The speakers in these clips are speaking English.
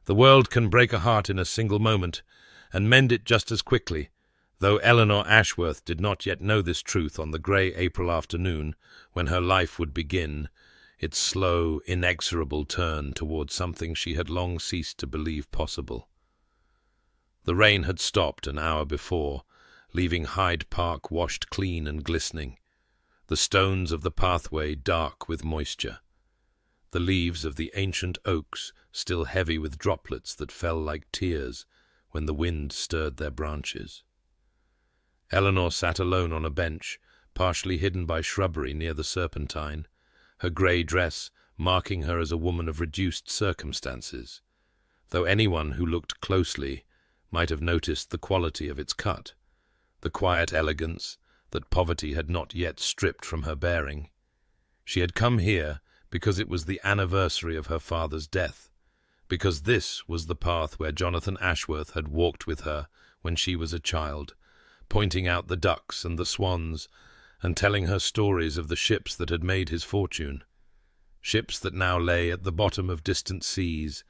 The world can break a heart in a single moment, and mend it just as quickly, though Eleanor Ashworth did not yet know this truth on the grey April afternoon when her life would begin its slow, inexorable turn towards something she had long ceased to believe possible. The rain had stopped an hour before, leaving Hyde Park washed clean and glistening, the stones of the pathway dark with moisture, the leaves of the ancient oaks still heavy with droplets that fell like tears when the wind stirred their branches. Eleanor sat alone on a bench, partially hidden by shrubbery near the Serpentine, her grey dress marking her as a woman of reduced circumstances, though anyone who looked closely might have noticed the quality of its cut, the quiet elegance that poverty had not yet stripped from her bearing. She had come here because it was the anniversary of her father's death, because this was the path where Jonathan Ashworth had walked with her when she was a child, pointing out the ducks and the swans, and telling her stories of the ships that had made his fortune, ships that now lay at the bottom of distant seas,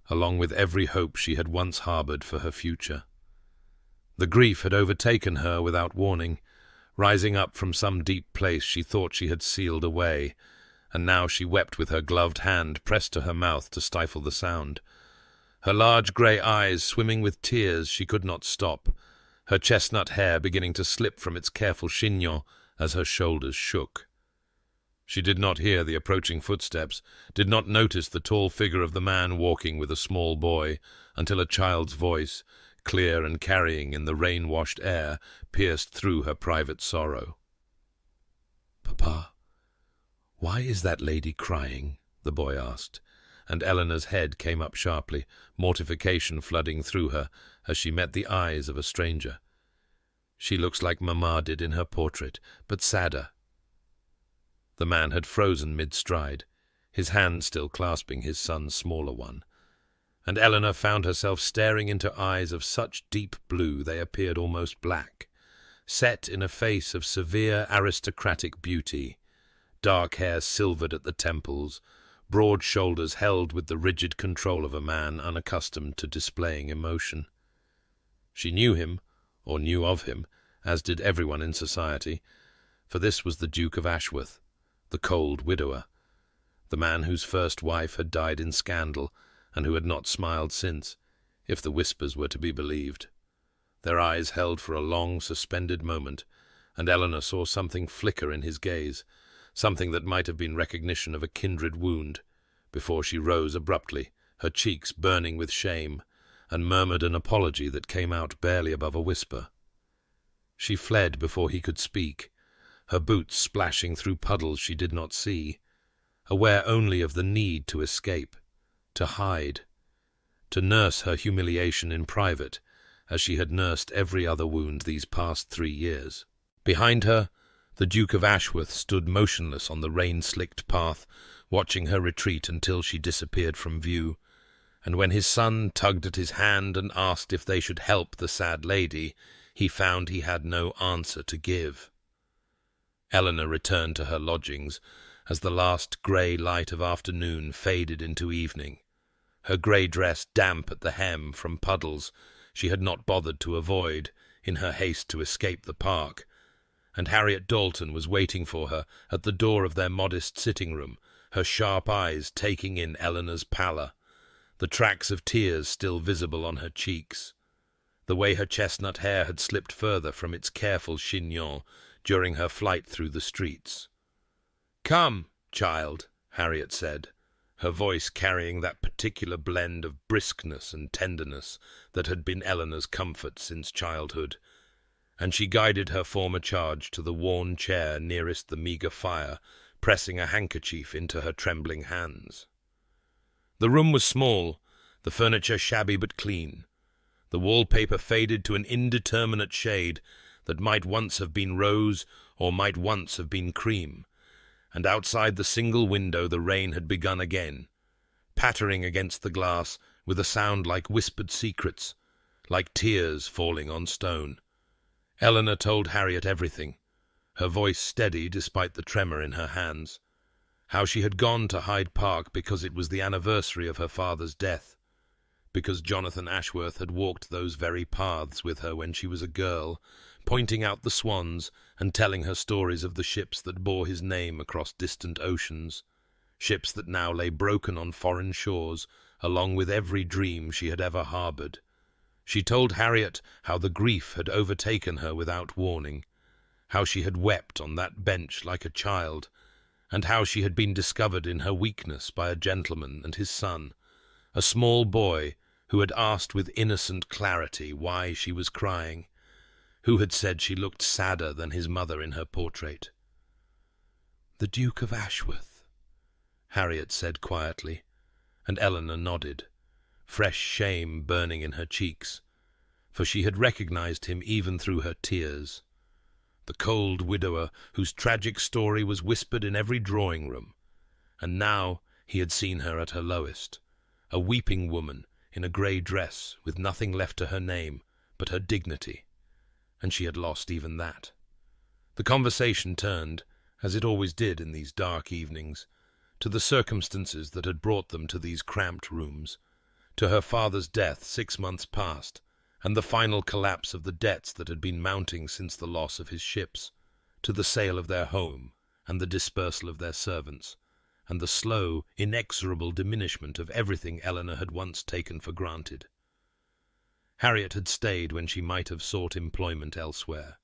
along with every hope she had once harboured for her future. The grief had overtaken her without warning, rising up from some deep place she thought she had sealed away, and now she wept with her gloved hand pressed to her mouth to stifle the sound. Her large grey eyes swimming with tears, she could not stop, her chestnut hair beginning to slip from its careful chignon as her shoulders shook. She did not hear the approaching footsteps, did not notice the tall figure of the man walking with a small boy, until a child's voice, clear and carrying in the rain-washed air, pierced through her private sorrow. "Papa, why is that lady crying?" the boy asked, and Eleanor's head came up sharply, mortification flooding through her as she met the eyes of a stranger. "She looks like Mamma did in her portrait, but sadder." The man had frozen mid-stride, his hand still clasping his son's smaller one, and Eleanor found herself staring into eyes of such deep blue they appeared almost black, set in a face of severe aristocratic beauty, dark hair silvered at the temples, broad shoulders held with the rigid control of a man unaccustomed to displaying emotion. She knew him, or knew of him, as did everyone in society, for this was the Duke of Ashworth, the cold widower, the man whose first wife had died in scandal, and who had not smiled since, if the whispers were to be believed. Their eyes held for a long, suspended moment, and Eleanor saw something flicker in his gaze, something that might have been recognition of a kindred wound, before she rose abruptly, her cheeks burning with shame, and murmured an apology that came out barely above a whisper. She fled before he could speak, her boots splashing through puddles she did not see, aware only of the need to escape, to hide, to nurse her humiliation in private, as she had nursed every other wound these past 3 years. Behind her, the Duke of Ashworth stood motionless on the rain-slicked path, watching her retreat until she disappeared from view, and when his son tugged at his hand and asked if they should help the sad lady, he found he had no answer to give. Eleanor returned to her lodgings as the last grey light of afternoon faded into evening, her grey dress damp at the hem from puddles she had not bothered to avoid in her haste to escape the park, and Harriet Dalton was waiting for her at the door of their modest sitting-room, her sharp eyes taking in Eleanor's pallor, the tracks of tears still visible on her cheeks, the way her chestnut hair had slipped further from its careful chignon during her flight through the streets. "Come, child," Harriet said, her voice carrying that particular blend of briskness and tenderness that had been Eleanor's comfort since childhood, and she guided her former charge to the worn chair nearest the meagre fire, pressing a handkerchief into her trembling hands. The room was small, the furniture shabby but clean, the wallpaper faded to an indeterminate shade that might once have been rose or might once have been cream, and outside the single window the rain had begun again, pattering against the glass with a sound like whispered secrets, like tears falling on stone. Eleanor told Harriet everything, her voice steady despite the tremor in her hands, how she had gone to Hyde Park because it was the anniversary of her father's death, because Jonathan Ashworth had walked those very paths with her when she was a girl, pointing out the swans and telling her stories of the ships that bore his name across distant oceans, ships that now lay broken on foreign shores, along with every dream she had ever harboured. She told Harriet how the grief had overtaken her without warning, how she had wept on that bench like a child, and how she had been discovered in her weakness by a gentleman and his son, a small boy who had asked with innocent clarity why she was crying, who had said she looked sadder than his mother in her portrait. "The Duke of Ashworth," Harriet said quietly, and Eleanor nodded, fresh shame burning in her cheeks, for she had recognized him even through her tears. The cold widower whose tragic story was whispered in every drawing-room, and now he had seen her at her lowest, a weeping woman in a grey dress with nothing left to her name but her dignity, and she had lost even that. The conversation turned, as it always did in these dark evenings, to the circumstances that had brought them to these cramped rooms, to her father's death 6 months past, and the final collapse of the debts that had been mounting since the loss of his ships, to the sale of their home and the dispersal of their servants, and the slow, inexorable diminishment of everything Eleanor had once taken for granted. Harriet had stayed when she might have sought employment elsewhere,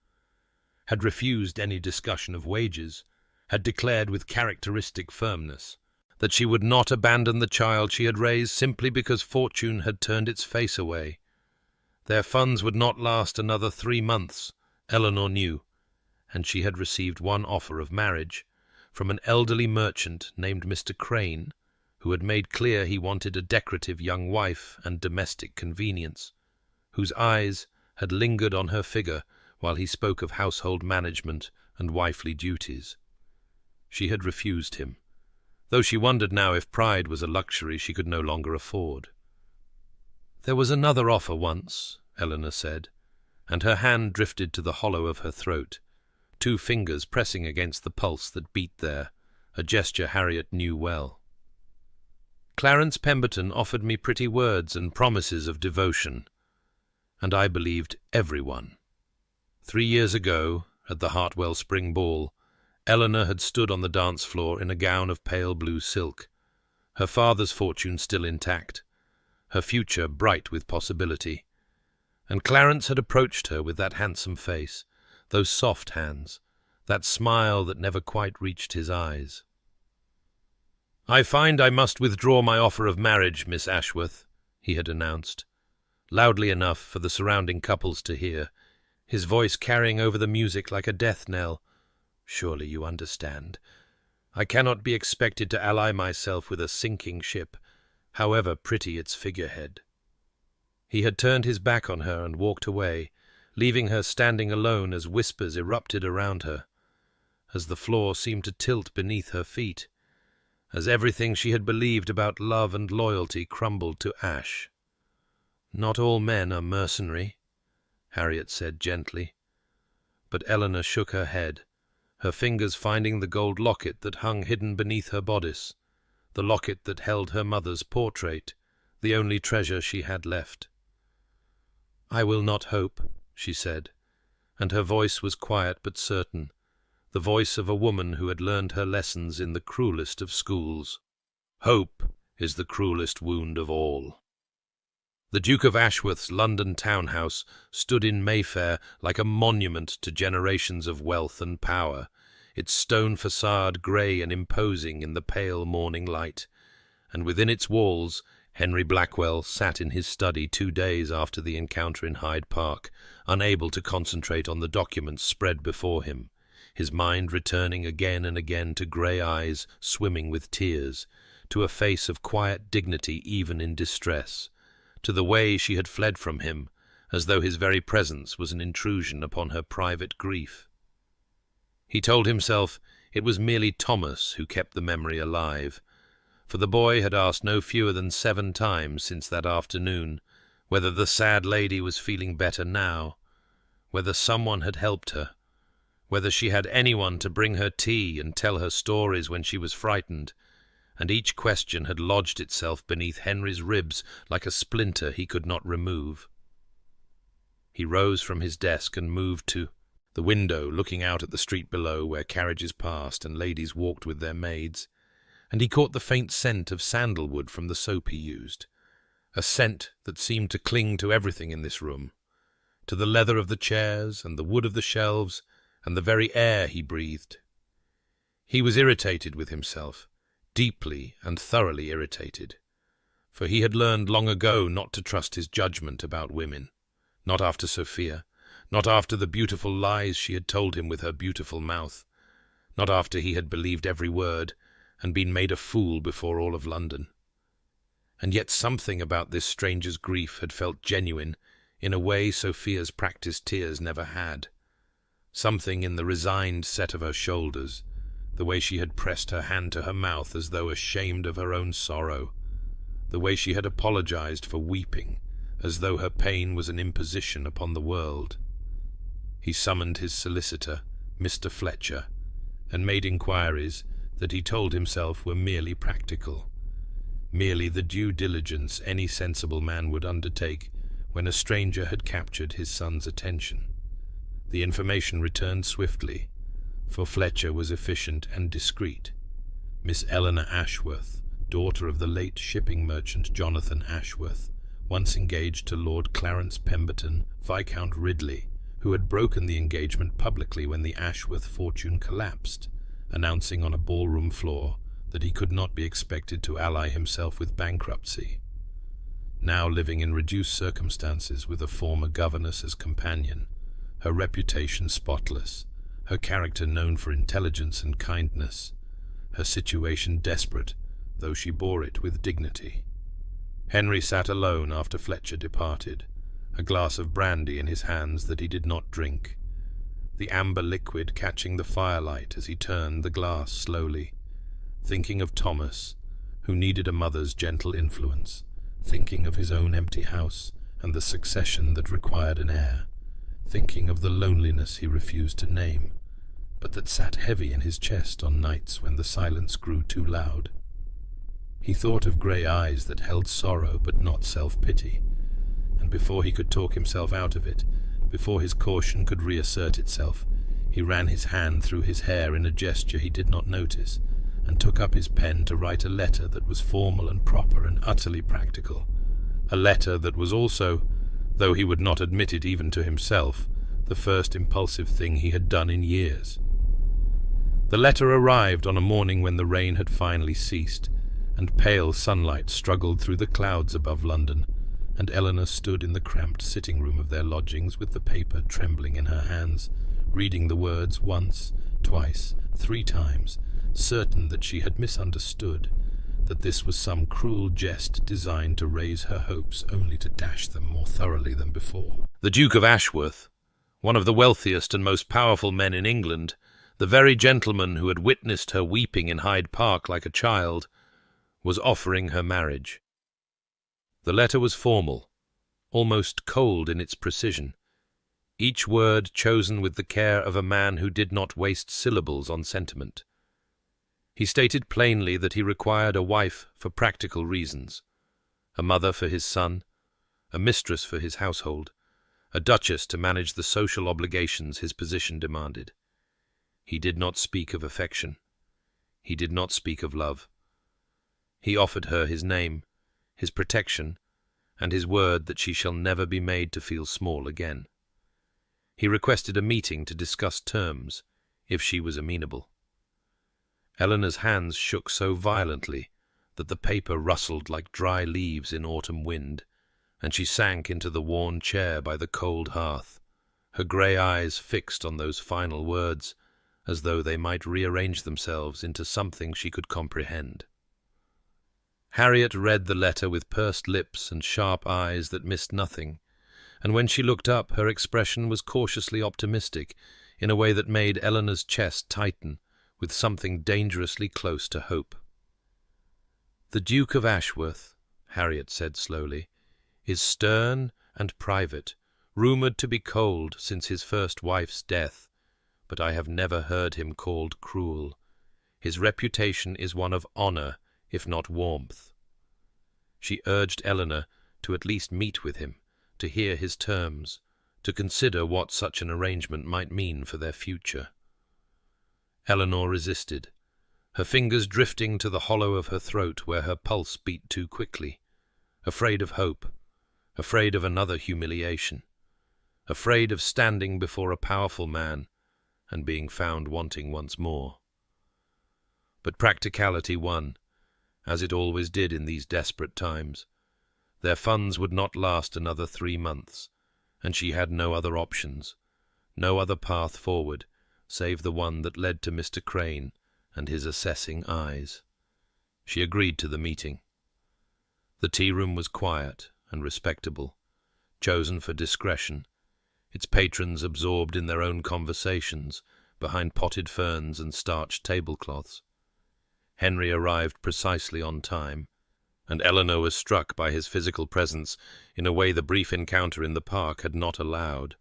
had refused any discussion of wages, had declared with characteristic firmness that she would not abandon the child she had raised simply because fortune had turned its face away. Their funds would not last another 3 months, Eleanor knew, and she had received one offer of marriage from an elderly merchant named Mr. Crane, who had made clear he wanted a decorative young wife and domestic convenience, whose eyes had lingered on her figure while he spoke of household management and wifely duties. She had refused him, though she wondered now if pride was a luxury she could no longer afford. "There was another offer once," Eleanor said, and her hand drifted to the hollow of her throat, 2 fingers pressing against the pulse that beat there, a gesture Harriet knew well. "Clarence Pemberton offered me pretty words and promises of devotion, and I believed everyone. 3 years ago, at the Hartwell Spring Ball, Eleanor had stood on the dance floor in a gown of pale blue silk, her father's fortune still intact, her future bright with possibility, and Clarence had approached her with that handsome face, those soft hands, that smile that never quite reached his eyes. "I find I must withdraw my offer of marriage, Miss Ashworth," he had announced, loudly enough for the surrounding couples to hear, his voice carrying over the music like a death knell. "Surely you understand. I cannot be expected to ally myself with a sinking ship, however pretty its figurehead." He had turned his back on her and walked away, leaving her standing alone as whispers erupted around her, as the floor seemed to tilt beneath her feet, as everything she had believed about love and loyalty crumbled to ash. "Not all men are mercenary," Harriet said gently, but Eleanor shook her head, her fingers finding the gold locket that hung hidden beneath her bodice, the locket that held her mother's portrait, the only treasure she had left. "I will not hope," she said, and her voice was quiet but certain, the voice of a woman who had learned her lessons in the cruelest of schools. Hope is the cruelest wound of all. The Duke of Ashworth's London townhouse stood in Mayfair like a monument to generations of wealth and power, its stone facade grey and imposing in the pale morning light, and within its walls Henry Blackwell sat in his study 2 days after the encounter in Hyde Park, unable to concentrate on the documents spread before him, his mind returning again and again to grey eyes swimming with tears, to a face of quiet dignity even in distress, to the way she had fled from him, as though his very presence was an intrusion upon her private grief. He told himself it was merely Thomas who kept the memory alive, for the boy had asked no fewer than 7 times since that afternoon whether the sad lady was feeling better now, whether someone had helped her, whether she had anyone to bring her tea and tell her stories when she was frightened, and each question had lodged itself beneath Henry's ribs like a splinter he could not remove. He rose from his desk and moved to the window, looking out at the street below where carriages passed and ladies walked with their maids, and he caught the faint scent of sandalwood from the soap he used, a scent that seemed to cling to everything in this room, to the leather of the chairs and the wood of the shelves and the very air he breathed. He was irritated with himself, deeply and thoroughly irritated, for he had learned long ago not to trust his judgment about women, not after Sophia, not after the beautiful lies she had told him with her beautiful mouth, not after he had believed every word and been made a fool before all of London. And yet something about this stranger's grief had felt genuine in a way Sophia's practised tears never had. Something in the resigned set of her shoulders, the way she had pressed her hand to her mouth as though ashamed of her own sorrow, the way she had apologized for weeping, as though her pain was an imposition upon the world. He summoned his solicitor, Mr. Fletcher, and made inquiries that he told himself were merely practical, merely the due diligence any sensible man would undertake when a stranger had captured his son's attention. The information returned swiftly, for Fletcher was efficient and discreet. Miss Eleanor Ashworth, daughter of the late shipping merchant Jonathan Ashworth, once engaged to Lord Clarence Pemberton, Viscount Ridley, who had broken the engagement publicly when the Ashworth fortune collapsed, announcing on a ballroom floor that he could not be expected to ally himself with bankruptcy. Now living in reduced circumstances with a former governess as companion, her reputation spotless, her character known for intelligence and kindness, her situation desperate, though she bore it with dignity. Henry sat alone after Fletcher departed, a glass of brandy in his hands that he did not drink, the amber liquid catching the firelight as he turned the glass slowly, thinking of Thomas, who needed a mother's gentle influence, thinking of his own empty house and the succession that required an heir, thinking of the loneliness he refused to name, but that sat heavy in his chest on nights when the silence grew too loud. He thought of grey eyes that held sorrow but not self-pity, and before he could talk himself out of it, before his caution could reassert itself, he ran his hand through his hair in a gesture he did not notice, and took up his pen to write a letter that was formal and proper and utterly practical, a letter that was also, though he would not admit it even to himself, the first impulsive thing he had done in years. The letter arrived on a morning when the rain had finally ceased, and pale sunlight struggled through the clouds above London, and Eleanor stood in the cramped sitting-room of their lodgings with the paper trembling in her hands, reading the words once, twice, 3 times, certain that she had misunderstood, that this was some cruel jest designed to raise her hopes only to dash them more thoroughly than before. The Duke of Ashworth, one of the wealthiest and most powerful men in England, the very gentleman who had witnessed her weeping in Hyde Park like a child, was offering her marriage. The letter was formal, almost cold in its precision, each word chosen with the care of a man who did not waste syllables on sentiment. He stated plainly that he required a wife for practical reasons, a mother for his son, a mistress for his household, a duchess to manage the social obligations his position demanded. He did not speak of affection. He did not speak of love. He offered her his name, his protection, and his word that she shall never be made to feel small again. He requested a meeting to discuss terms, if she was amenable. Eleanor's hands shook so violently that the paper rustled like dry leaves in autumn wind, and she sank into the worn chair by the cold hearth, her grey eyes fixed on those final words, as though they might rearrange themselves into something she could comprehend. Harriet read the letter with pursed lips and sharp eyes that missed nothing, and when she looked up her expression was cautiously optimistic in a way that made Eleanor's chest tighten with something dangerously close to hope. "The Duke of Ashworth," Harriet said slowly, "is stern and private, rumoured to be cold since his first wife's death, but I have never heard him called cruel. His reputation is one of honour if not warmth. She urged Eleanor to at least meet with him, to hear his terms, to consider what such an arrangement might mean for their future. Eleanor resisted, her fingers drifting to the hollow of her throat where her pulse beat too quickly, afraid of hope, afraid of another humiliation, afraid of standing before a powerful man and being found wanting once more. But practicality won, as it always did in these desperate times. Their funds would not last another 3 months, and she had no other options, no other path forward, save the one that led to Mr. Crane and his assessing eyes. She agreed to the meeting. The tea-room was quiet and respectable, chosen for discretion, its patrons absorbed in their own conversations behind potted ferns and starched tablecloths. Henry arrived precisely on time, and Eleanor was struck by his physical presence in a way the brief encounter in the park had not allowed.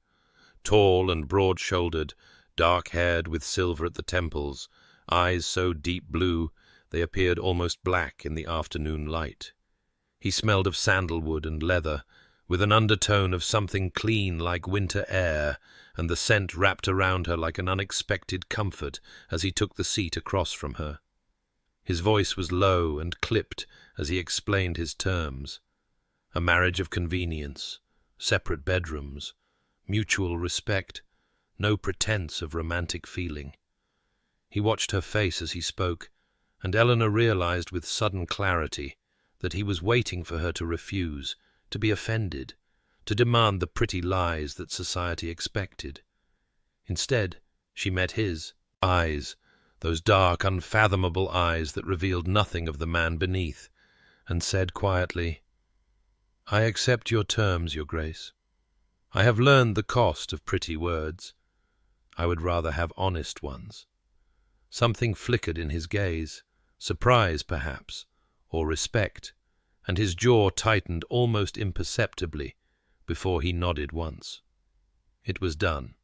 Tall and broad-shouldered, dark-haired with silver at the temples, eyes so deep blue they appeared almost black in the afternoon light. He smelled of sandalwood and leather, with an undertone of something clean like winter air, and the scent wrapped around her like an unexpected comfort as he took the seat across from her. His voice was low and clipped as he explained his terms. A marriage of convenience, separate bedrooms, mutual respect, no pretense of romantic feeling. He watched her face as he spoke, and Eleanor realized with sudden clarity that he was waiting for her to refuse, to be offended, to demand the pretty lies that society expected. Instead, she met his eyes, those dark, unfathomable eyes that revealed nothing of the man beneath, and said quietly, "I accept your terms, Your Grace. I have learned the cost of pretty words. I would rather have honest ones." Something flickered in his gaze, surprise perhaps, or respect, and his jaw tightened almost imperceptibly before he nodded once. It was done.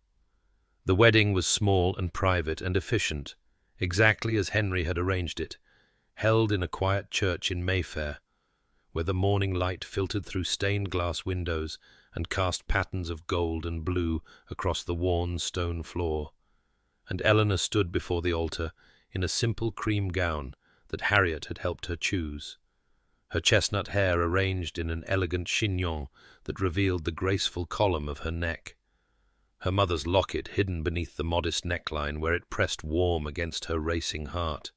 The wedding was small and private and efficient, exactly as Henry had arranged it, held in a quiet church in Mayfair, where the morning light filtered through stained-glass windows and cast patterns of gold and blue across the worn stone floor, and Eleanor stood before the altar in a simple cream gown that Harriet had helped her choose, her chestnut hair arranged in an elegant chignon that revealed the graceful column of her neck, her mother's locket hidden beneath the modest neckline where it pressed warm against her racing heart.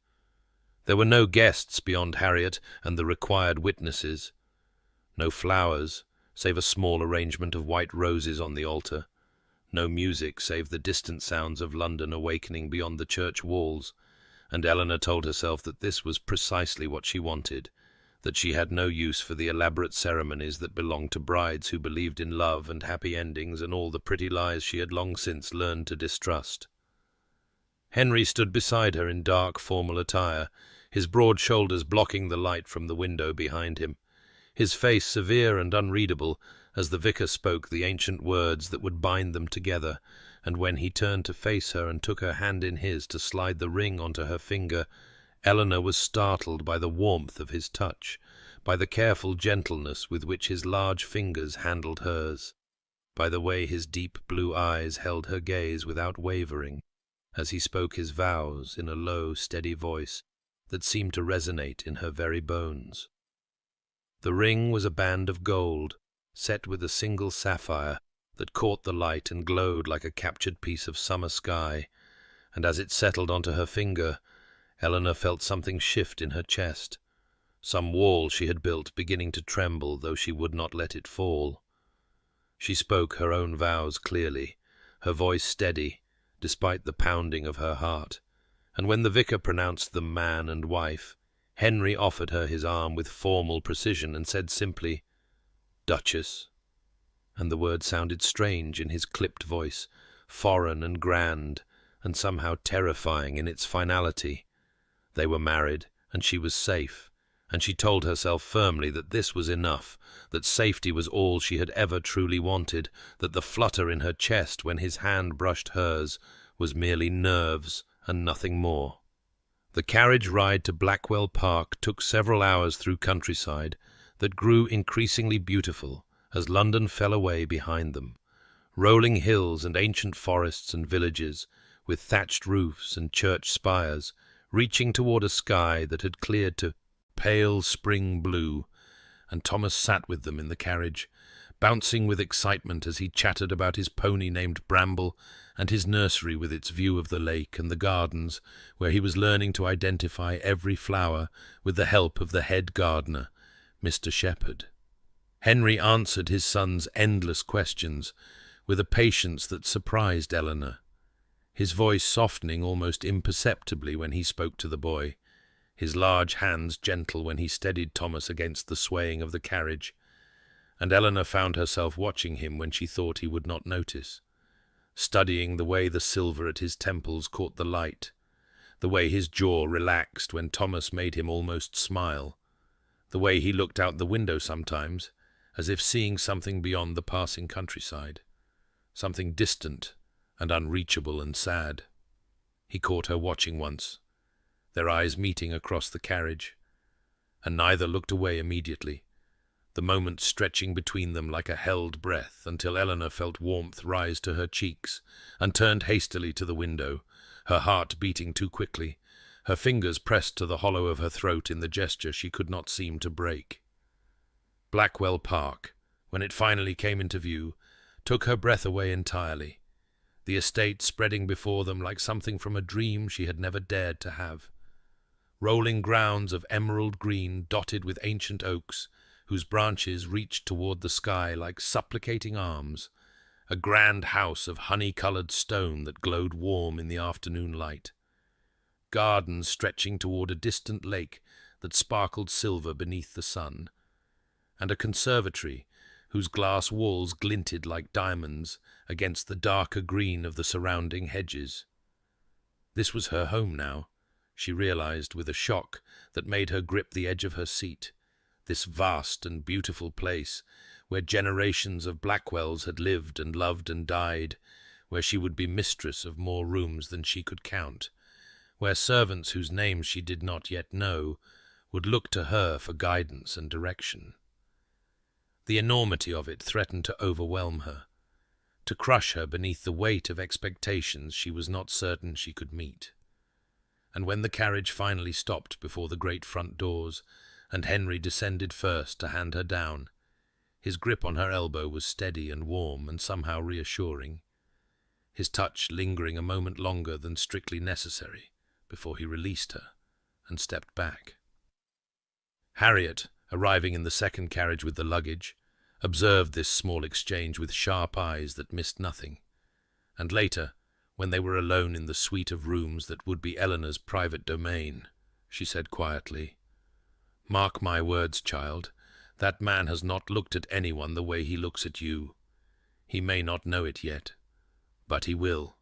There were no guests beyond Harriet and the required witnesses, no flowers save a small arrangement of white roses on the altar, no music save the distant sounds of London awakening beyond the church walls, and Eleanor told herself that this was precisely what she wanted, that she had no use for the elaborate ceremonies that belonged to brides who believed in love and happy endings and all the pretty lies she had long since learned to distrust. Henry stood beside her in dark, formal attire, his broad shoulders blocking the light from the window behind him, his face severe and unreadable as the vicar spoke the ancient words that would bind them together, and when he turned to face her and took her hand in his to slide the ring onto her finger, Eleanor was startled by the warmth of his touch, by the careful gentleness with which his large fingers handled hers, by the way his deep blue eyes held her gaze without wavering, as he spoke his vows in a low, steady voice that seemed to resonate in her very bones. The ring was a band of gold, set with a single sapphire that caught the light and glowed like a captured piece of summer sky, and as it settled onto her finger, Eleanor felt something shift in her chest, some wall she had built beginning to tremble, though she would not let it fall. She spoke her own vows clearly, her voice steady, despite the pounding of her heart, and when the vicar pronounced them man and wife, Henry offered her his arm with formal precision and said simply, "Duchess," and the word sounded strange in his clipped voice, foreign and grand, and somehow terrifying in its finality. They were married, and she was safe, and she told herself firmly that this was enough, that safety was all she had ever truly wanted, that the flutter in her chest when his hand brushed hers was merely nerves and nothing more. The carriage ride to Blackwell Park took several hours through countryside that grew increasingly beautiful as London fell away behind them. Rolling hills and ancient forests and villages, with thatched roofs and church spires, reaching toward a sky that had cleared to pale spring blue, and Thomas sat with them in the carriage, bouncing with excitement as he chattered about his pony named Bramble and his nursery with its view of the lake and the gardens, where he was learning to identify every flower with the help of the head gardener, Mr. Shepherd. Henry answered his son's endless questions with a patience that surprised Eleanor, his voice softening almost imperceptibly when he spoke to the boy, his large hands gentle when he steadied Thomas against the swaying of the carriage, and Eleanor found herself watching him when she thought he would not notice, studying the way the silver at his temples caught the light, the way his jaw relaxed when Thomas made him almost smile, the way he looked out the window sometimes, as if seeing something beyond the passing countryside, something distant and unreachable and sad. He caught her watching once, their eyes meeting across the carriage, and neither looked away immediately, the moment stretching between them like a held breath until Eleanor felt warmth rise to her cheeks and turned hastily to the window, her heart beating too quickly, her fingers pressed to the hollow of her throat in the gesture she could not seem to break. Blackwell Park, when it finally came into view, took her breath away entirely, the estate spreading before them like something from a dream she had never dared to have. Rolling grounds of emerald green dotted with ancient oaks, whose branches reached toward the sky like supplicating arms, a grand house of honey-coloured stone that glowed warm in the afternoon light, gardens stretching toward a distant lake that sparkled silver beneath the sun, and a conservatory whose glass walls glinted like diamonds against the darker green of the surrounding hedges. This was her home now, she realized with a shock that made her grip the edge of her seat. This vast and beautiful place, where generations of Blackwells had lived and loved and died, where she would be mistress of more rooms than she could count, where servants whose names she did not yet know would look to her for guidance and direction. The enormity of it threatened to overwhelm her, to crush her beneath the weight of expectations she was not certain she could meet. And when the carriage finally stopped before the great front doors, and Henry descended first to hand her down, his grip on her elbow was steady and warm and somehow reassuring, his touch lingering a moment longer than strictly necessary before he released her and stepped back. Harriet, arriving in the second carriage with the luggage, observed this small exchange with sharp eyes that missed nothing, and later, when they were alone in the suite of rooms that would be Eleanor's private domain, she said quietly, "Mark my words, child, that man has not looked at anyone the way he looks at you. He may not know it yet, but he will."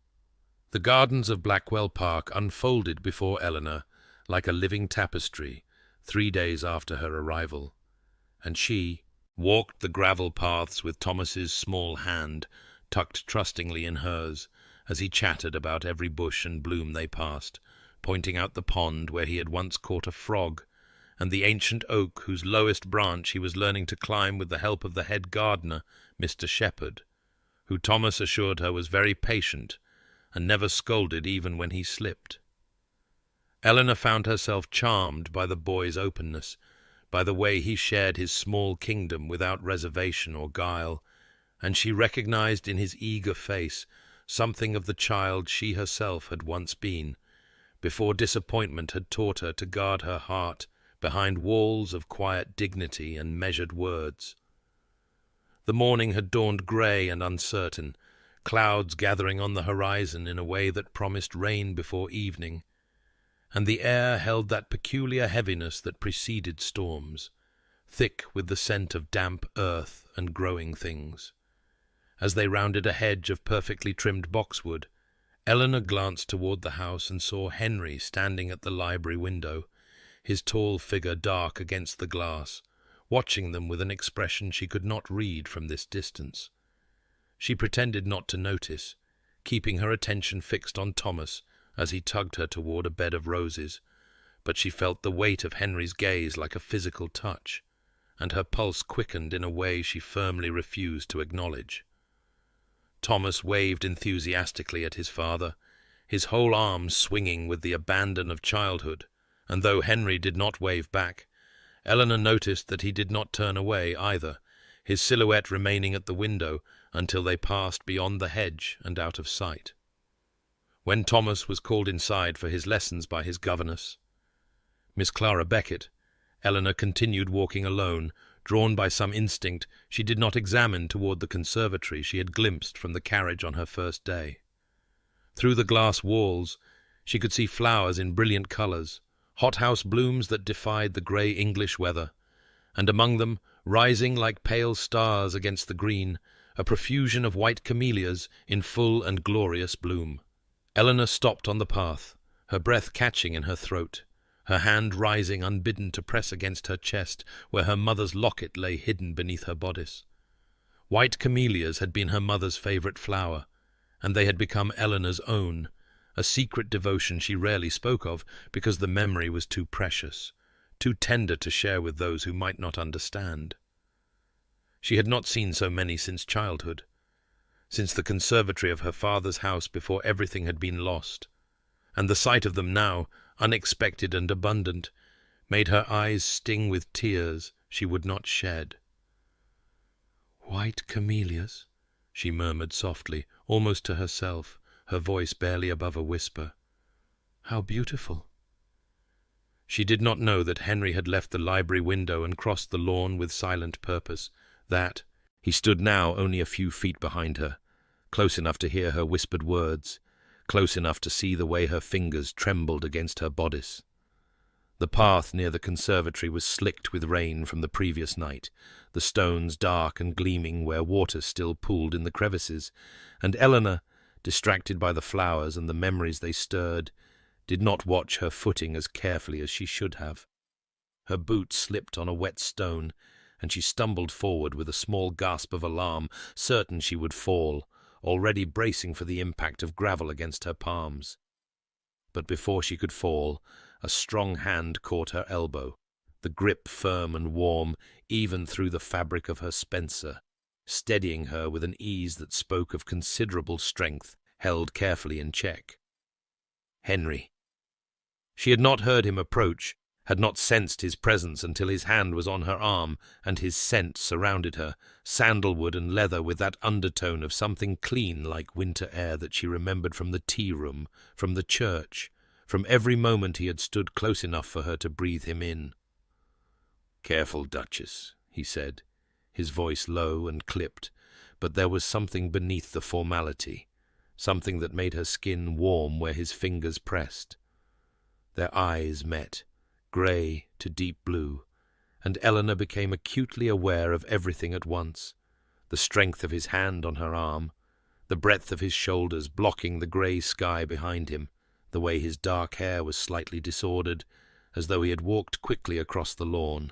The gardens of Blackwell Park unfolded before Eleanor like a living tapestry 3 days after her arrival, and she walked the gravel paths with Thomas's small hand tucked trustingly in hers as he chattered about every bush and bloom they passed, pointing out the pond where he had once caught a frog, and the ancient oak whose lowest branch he was learning to climb with the help of the head gardener, Mr. Shepherd, who Thomas assured her was very patient and never scolded even when he slipped. Eleanor found herself charmed by the boy's openness, by the way he shared his small kingdom without reservation or guile, and she recognized in his eager face something of the child she herself had once been, before disappointment had taught her to guard her heart behind walls of quiet dignity and measured words. The morning had dawned grey and uncertain, clouds gathering on the horizon in a way that promised rain before evening, and the air held that peculiar heaviness that preceded storms, thick with the scent of damp earth and growing things. As they rounded a hedge of perfectly trimmed boxwood, Eleanor glanced toward the house and saw Henry standing at the library window, his tall figure dark against the glass, watching them with an expression she could not read from this distance. She pretended not to notice, keeping her attention fixed on Thomas as he tugged her toward a bed of roses, but she felt the weight of Henry's gaze like a physical touch, and her pulse quickened in a way she firmly refused to acknowledge. Thomas waved enthusiastically at his father, his whole arm swinging with the abandon of childhood, and though Henry did not wave back, Eleanor noticed that he did not turn away either, his silhouette remaining at the window until they passed beyond the hedge and out of sight. When Thomas was called inside for his lessons by his governess, Miss Clara Beckett, Eleanor continued walking alone, drawn by some instinct she did not examine toward the conservatory she had glimpsed from the carriage on her first day. Through the glass walls she could see flowers in brilliant colours, hothouse blooms that defied the grey English weather, and among them, rising like pale stars against the green, a profusion of white camellias in full and glorious bloom. Eleanor stopped on the path, her breath catching in her throat, her hand rising unbidden to press against her chest where her mother's locket lay hidden beneath her bodice. White camellias had been her mother's favourite flower, and they had become Eleanor's own, a secret devotion she rarely spoke of because the memory was too precious, too tender to share with those who might not understand. She had not seen so many since childhood, since the conservatory of her father's house before everything had been lost, and the sight of them now, unexpected and abundant, made her eyes sting with tears she would not shed. "White camellias," she murmured softly, almost to herself, her voice barely above a whisper. "How beautiful!" She did not know that Henry had left the library window and crossed the lawn with silent purpose, that he stood now only a few feet behind her, close enough to hear her whispered words, close enough to see the way her fingers trembled against her bodice. The path near the conservatory was slicked with rain from the previous night, the stones dark and gleaming where water still pooled in the crevices, and Eleanor, distracted by the flowers and the memories they stirred, did not watch her footing as carefully as she should have. Her boot slipped on a wet stone, and she stumbled forward with a small gasp of alarm, certain she would fall, already bracing for the impact of gravel against her palms. But before she could fall, a strong hand caught her elbow, the grip firm and warm even through the fabric of her spencer, steadying her with an ease that spoke of considerable strength held carefully in check. Henry. She had not heard him approach, had not sensed his presence until his hand was on her arm and his scent surrounded her, sandalwood and leather with that undertone of something clean like winter air that she remembered from the tea-room, from the church, from every moment he had stood close enough for her to breathe him in. "Careful, Duchess," he said, his voice low and clipped, but there was something beneath the formality, something that made her skin warm where his fingers pressed. Their eyes met, grey to deep blue, and Eleanor became acutely aware of everything at once, the strength of his hand on her arm, the breadth of his shoulders blocking the grey sky behind him, the way his dark hair was slightly disordered, as though he had walked quickly across the lawn,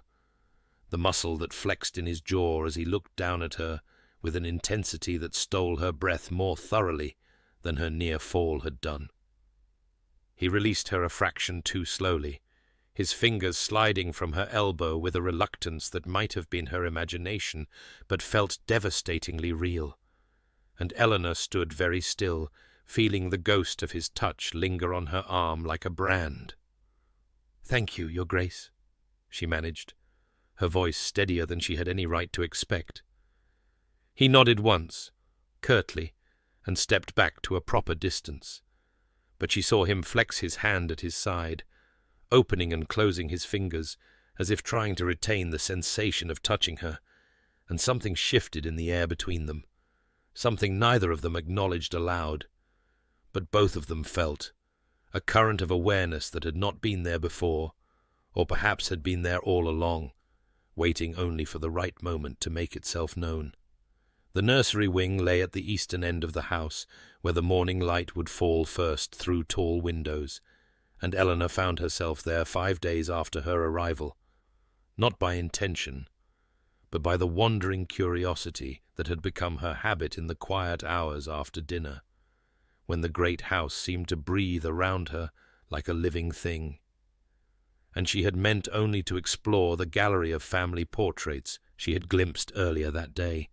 the muscle that flexed in his jaw as he looked down at her with an intensity that stole her breath more thoroughly than her near fall had done. He released her a fraction too slowly, his fingers sliding from her elbow with a reluctance that might have been her imagination, but felt devastatingly real, and Eleanor stood very still, feeling the ghost of his touch linger on her arm like a brand. "Thank you, Your Grace," she managed, her voice steadier than she had any right to expect. He nodded once, curtly, and stepped back to a proper distance, but she saw him flex his hand at his side, opening and closing his fingers, as if trying to retain the sensation of touching her, and something shifted in the air between them, something neither of them acknowledged aloud, but both of them felt, a current of awareness that had not been there before, or perhaps had been there all along, waiting only for the right moment to make itself known. The nursery wing lay at the eastern end of the house, where the morning light would fall first through tall windows, and Eleanor found herself there 5 days after her arrival, not by intention, but by the wandering curiosity that had become her habit in the quiet hours after dinner, when the great house seemed to breathe around her like a living thing. and she had meant only to explore the gallery of family portraits she had glimpsed earlier that day.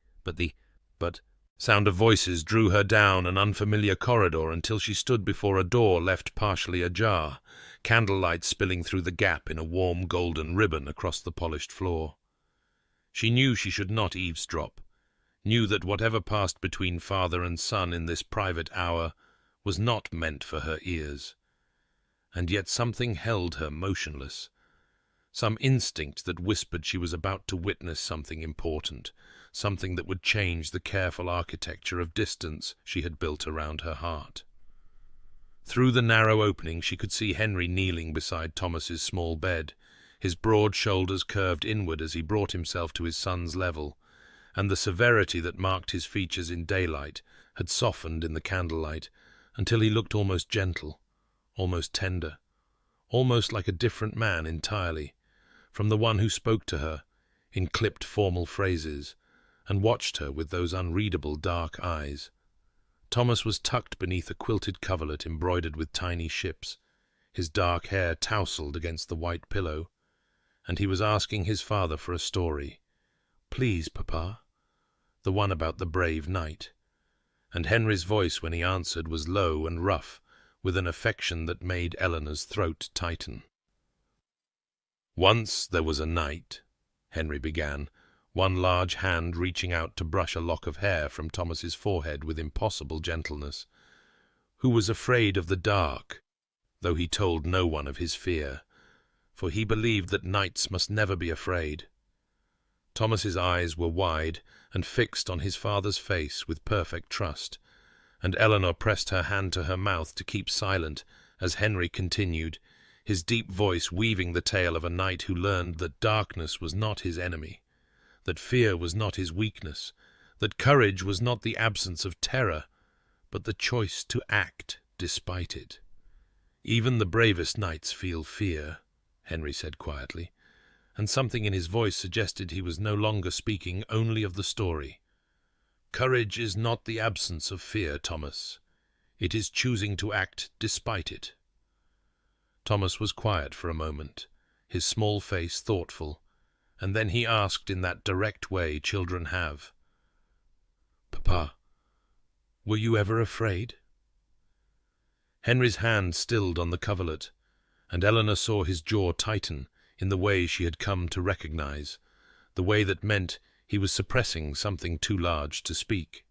But sound of voices drew her down an unfamiliar corridor until she stood before a door left partially ajar, candlelight spilling through the gap in a warm golden ribbon across the polished floor. She knew she should not eavesdrop, knew that whatever passed between father and son in this private hour was not meant for her ears. And yet something held her motionless, some instinct that whispered she was about to witness something important, something that would change the careful architecture of distance she had built around her heart. Through the narrow opening she could see Henry kneeling beside Thomas's small bed, his broad shoulders curved inward as he brought himself to his son's level, and the severity that marked his features in daylight had softened in the candlelight until he looked almost gentle, almost tender, almost like a different man entirely, from the one who spoke to her in clipped formal phrases and watched her with those unreadable dark eyes. Thomas was tucked beneath a quilted coverlet embroidered with tiny ships, his dark hair tousled against the white pillow, and he was asking his father for a story. "Please, Papa," the one about the brave knight. And Henry's voice when he answered was low and rough, with an affection that made Eleanor's throat tighten. "Once there was a knight," Henry began, one large hand reaching out to brush a lock of hair from Thomas's forehead with impossible gentleness, "who was afraid of the dark, though he told no one of his fear, for he believed that knights must never be afraid." Thomas's eyes were wide and fixed on his father's face with perfect trust, and Eleanor pressed her hand to her mouth to keep silent as Henry continued, his deep voice weaving the tale of a knight who learned that darkness was not his enemy, that fear was not his weakness, that courage was not the absence of terror, but the choice to act despite it. "Even the bravest knights feel fear," Henry said quietly, and something in his voice suggested he was no longer speaking only of the story. "Courage is not the absence of fear, Thomas. It is choosing to act despite it." Thomas was quiet for a moment, his small face thoughtful, and then he asked in that direct way children have, "Papa, were you ever afraid?" Henry's hand stilled on the coverlet, and Eleanor saw his jaw tighten in the way she had come to recognize, the way that meant he was suppressing something too large to speak.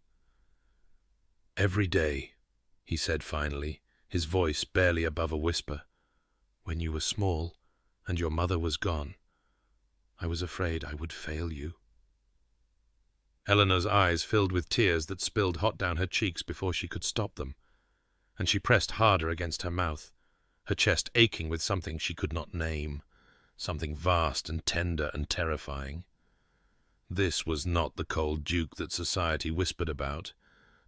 "Every day," he said finally, his voice barely above a whisper, "when you were small and your mother was gone, I was afraid I would fail you." Eleanor's eyes filled with tears that spilled hot down her cheeks before she could stop them, and she pressed harder against her mouth, her chest aching with something she could not name, something vast and tender and terrifying. This was not the cold duke that society whispered about,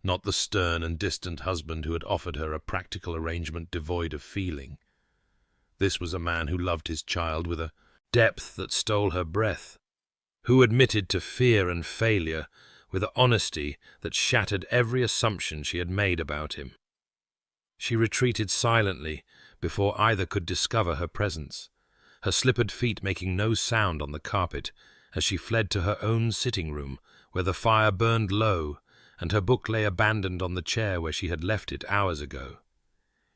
not the stern and distant husband who had offered her a practical arrangement devoid of feeling. This was a man who loved his child with a depth that stole her breath, who admitted to fear and failure with an honesty that shattered every assumption she had made about him. She retreated silently before either could discover her presence, her slippered feet making no sound on the carpet as she fled to her own sitting room, where the fire burned low and her book lay abandoned on the chair where she had left it hours ago.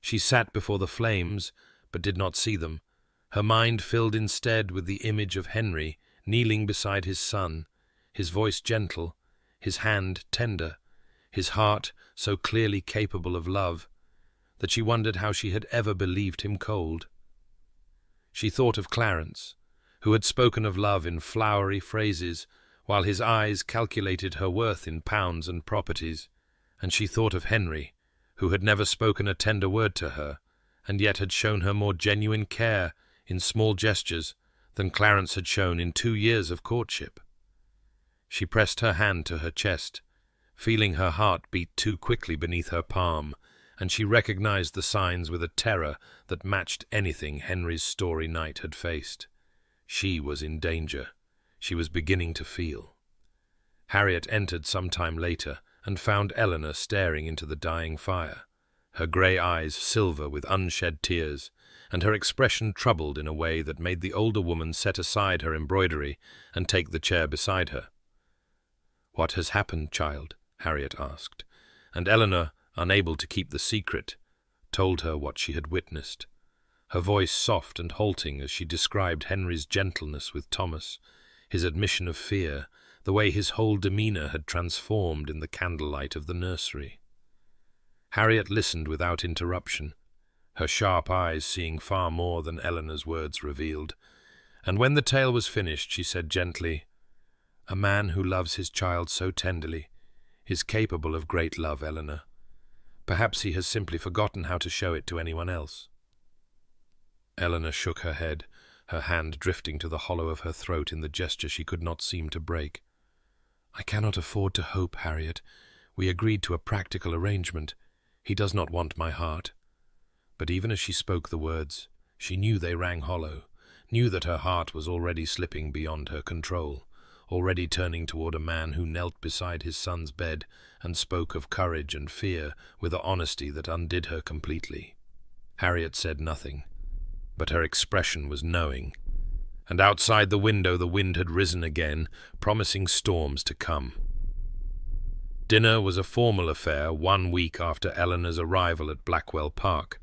She sat before the flames, but did not see them, her mind filled instead with the image of Henry kneeling beside his son, his voice gentle, his hand tender, his heart so clearly capable of love, that she wondered how she had ever believed him cold. She thought of Clarence, who had spoken of love in flowery phrases, while his eyes calculated her worth in pounds and properties, and she thought of Henry, who had never spoken a tender word to her, and yet had shown her more genuine care in small gestures than Clarence had shown in 2 years of courtship. She pressed her hand to her chest, feeling her heart beat too quickly beneath her palm, and she recognized the signs with a terror that matched anything Henry's Story Knight had faced. She was in danger. She was beginning to feel. Harriet entered some time later and found Eleanor staring into the dying fire, her grey eyes silver with unshed tears, and her expression troubled in a way that made the older woman set aside her embroidery and take the chair beside her. "What has happened, child?" Harriet asked, and Eleanor, unable to keep the secret, told her what she had witnessed, her voice soft and halting as she described Henry's gentleness with Thomas, his admission of fear, the way his whole demeanour had transformed in the candlelight of the nursery. Harriet listened without interruption, her sharp eyes seeing far more than Eleanor's words revealed, and when the tale was finished she said gently, "A man who loves his child so tenderly is capable of great love, Eleanor. Perhaps he has simply forgotten how to show it to anyone else." Eleanor shook her head, her hand drifting to the hollow of her throat in the gesture she could not seem to break. "I cannot afford to hope, Harriet. We agreed to a practical arrangement. He does not want my heart." But even as she spoke the words, she knew they rang hollow, knew that her heart was already slipping beyond her control, already turning toward a man who knelt beside his son's bed and spoke of courage and fear with an honesty that undid her completely. Harriet said nothing, but her expression was knowing, and outside the window the wind had risen again, promising storms to come. Dinner was a formal affair 1 week after Eleanor's arrival at Blackwell Park,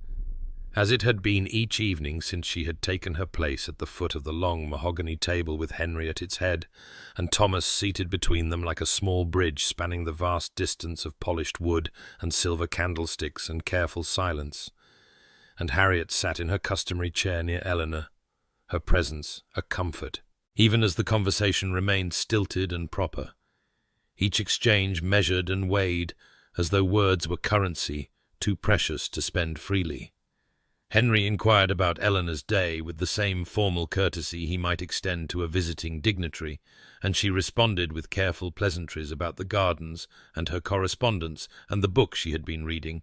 as it had been each evening since she had taken her place at the foot of the long mahogany table with Henry at its head, and Thomas seated between them like a small bridge spanning the vast distance of polished wood and silver candlesticks and careful silence. And Harriet sat in her customary chair near Eleanor, her presence a comfort, even as the conversation remained stilted and proper, each exchange measured and weighed, as though words were currency, too precious to spend freely. Henry inquired about Eleanor's day with the same formal courtesy he might extend to a visiting dignitary, and she responded with careful pleasantries about the gardens and her correspondence and the book she had been reading,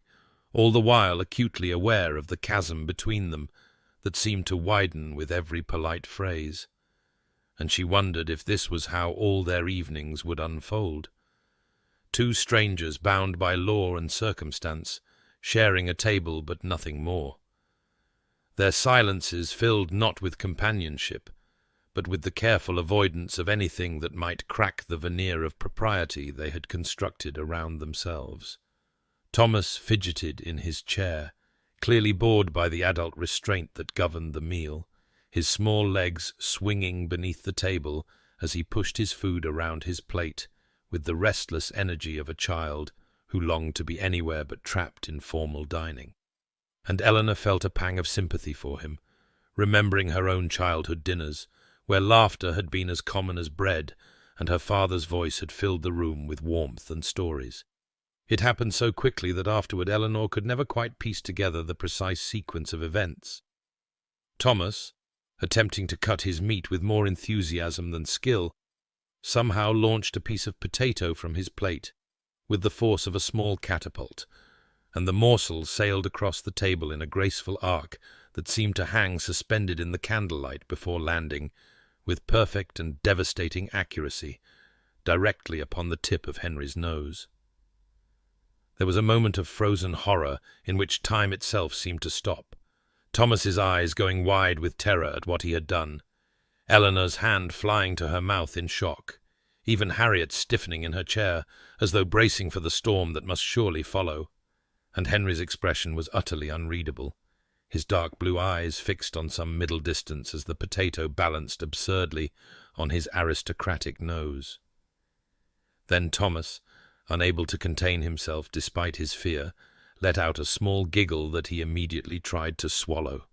all the while acutely aware of the chasm between them that seemed to widen with every polite phrase. And she wondered if this was how all their evenings would unfold. Two strangers bound by law and circumstance, sharing a table but nothing more. Their silences filled not with companionship, but with the careful avoidance of anything that might crack the veneer of propriety they had constructed around themselves. Thomas fidgeted in his chair, clearly bored by the adult restraint that governed the meal, his small legs swinging beneath the table as he pushed his food around his plate with the restless energy of a child who longed to be anywhere but trapped in formal dining. And Eleanor felt a pang of sympathy for him, remembering her own childhood dinners, where laughter had been as common as bread, and her father's voice had filled the room with warmth and stories. It happened so quickly that afterward Eleanor could never quite piece together the precise sequence of events. Thomas, attempting to cut his meat with more enthusiasm than skill, somehow launched a piece of potato from his plate with the force of a small catapult, and the morsel sailed across the table in a graceful arc that seemed to hang suspended in the candlelight before landing, with perfect and devastating accuracy, directly upon the tip of Henry's nose. There was a moment of frozen horror in which time itself seemed to stop, Thomas's eyes going wide with terror at what he had done, Eleanor's hand flying to her mouth in shock, even Harriet stiffening in her chair, as though bracing for the storm that must surely follow. And Henry's expression was utterly unreadable, his dark blue eyes fixed on some middle distance as the potato balanced absurdly on his aristocratic nose. Then Thomas, unable to contain himself despite his fear, let out a small giggle that he immediately tried to swallow.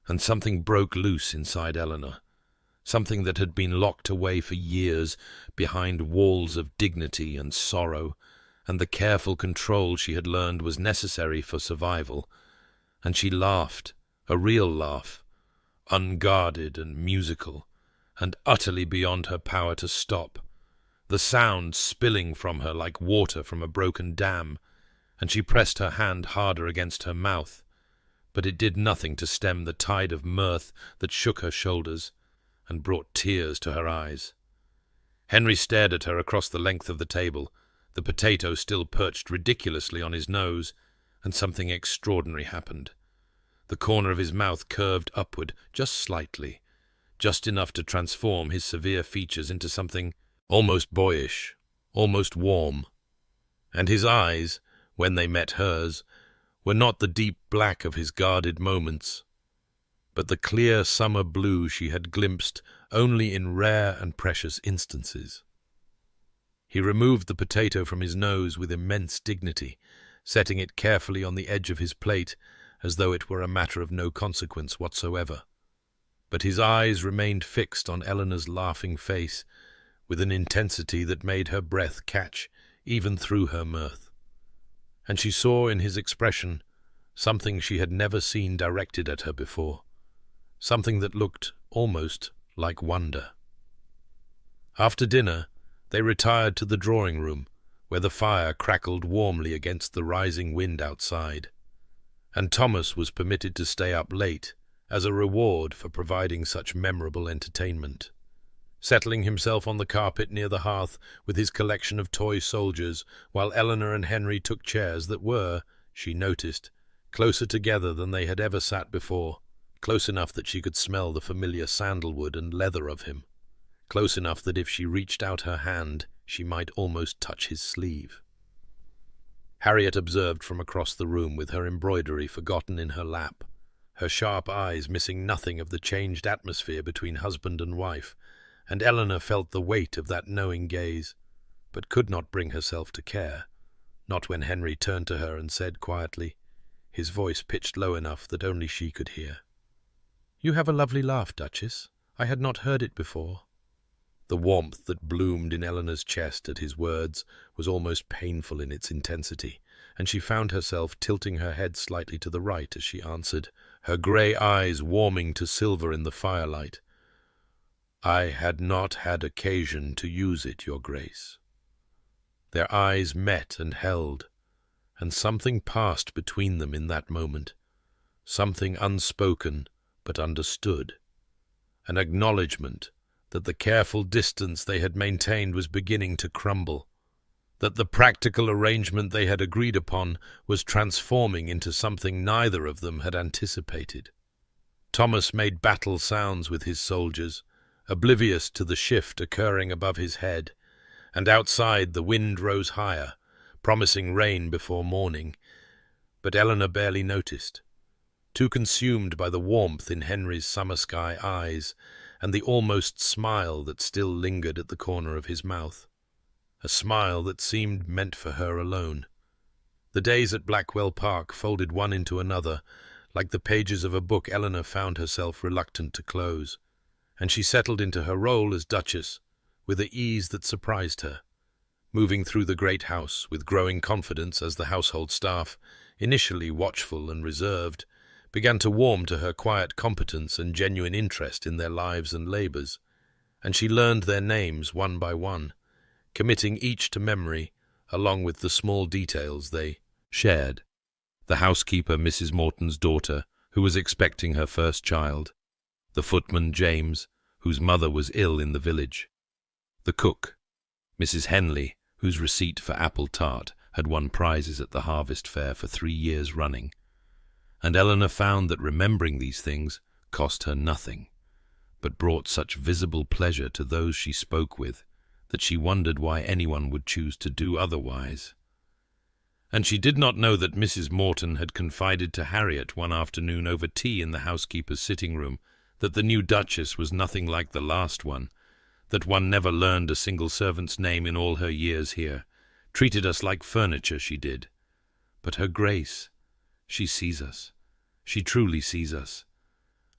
And something broke loose inside Eleanor, something that had been locked away for years behind walls of dignity and sorrow, and the careful control she had learned was necessary for survival, and she laughed, a real laugh, unguarded and musical, and utterly beyond her power to stop, the sound spilling from her like water from a broken dam, and she pressed her hand harder against her mouth, but it did nothing to stem the tide of mirth that shook her shoulders and brought tears to her eyes. Henry stared at her across the length of the table, the potato still perched ridiculously on his nose, and something extraordinary happened. The corner of his mouth curved upward just slightly, just enough to transform his severe features into something almost boyish, almost warm. And his eyes, when they met hers, were not the deep black of his guarded moments, but the clear summer blue she had glimpsed only in rare and precious instances. He removed the potato from his nose with immense dignity, setting it carefully on the edge of his plate as though it were a matter of no consequence whatsoever. But his eyes remained fixed on Eleanor's laughing face with an intensity that made her breath catch even through her mirth. And she saw in his expression something she had never seen directed at her before, something that looked almost like wonder. After dinner, they retired to the drawing-room, where the fire crackled warmly against the rising wind outside, and Thomas was permitted to stay up late as a reward for providing such memorable entertainment. Settling himself on the carpet near the hearth with his collection of toy soldiers, while Eleanor and Henry took chairs that were, she noticed, closer together than they had ever sat before, close enough that she could smell the familiar sandalwood and leather of him, close enough that if she reached out her hand, she might almost touch his sleeve. Harriet observed from across the room with her embroidery forgotten in her lap, her sharp eyes missing nothing of the changed atmosphere between husband and wife, and Eleanor felt the weight of that knowing gaze, but could not bring herself to care, not when Henry turned to her and said quietly, his voice pitched low enough that only she could hear, "You have a lovely laugh, Duchess. I had not heard it before." The warmth that bloomed in Eleanor's chest at his words was almost painful in its intensity, and she found herself tilting her head slightly to the right as she answered, her grey eyes warming to silver in the firelight. "I had not had occasion to use it, Your Grace." Their eyes met and held, and something passed between them in that moment, something unspoken but understood, an acknowledgment that the careful distance they had maintained was beginning to crumble, that the practical arrangement they had agreed upon was transforming into something neither of them had anticipated. Thomas made battle sounds with his soldiers, oblivious to the shift occurring above his head, and outside the wind rose higher, promising rain before morning, but Eleanor barely noticed, too consumed by the warmth in Henry's summer-sky eyes and the almost smile that still lingered at the corner of his mouth, a smile that seemed meant for her alone. The days at Blackwell Park folded one into another, like the pages of a book Eleanor found herself reluctant to close, and she settled into her role as Duchess with an ease that surprised her, moving through the great house with growing confidence as the household staff, initially watchful and reserved, began to warm to her quiet competence and genuine interest in their lives and labours, and she learned their names one by one, committing each to memory along with the small details they shared. The housekeeper, Mrs. Morton's daughter, who was expecting her first child, the footman, James, whose mother was ill in the village, the cook, Mrs. Henley, whose receipt for apple tart had won prizes at the harvest fair for 3 years running, and Eleanor found that remembering these things cost her nothing, but brought such visible pleasure to those she spoke with that she wondered why anyone would choose to do otherwise. And she did not know that Mrs. Morton had confided to Harriet one afternoon over tea in the housekeeper's sitting-room that the new Duchess was nothing like the last one, that one never learned a single servant's name in all her years here, treated us like furniture, she did. But her Grace, she sees us. She truly sees us.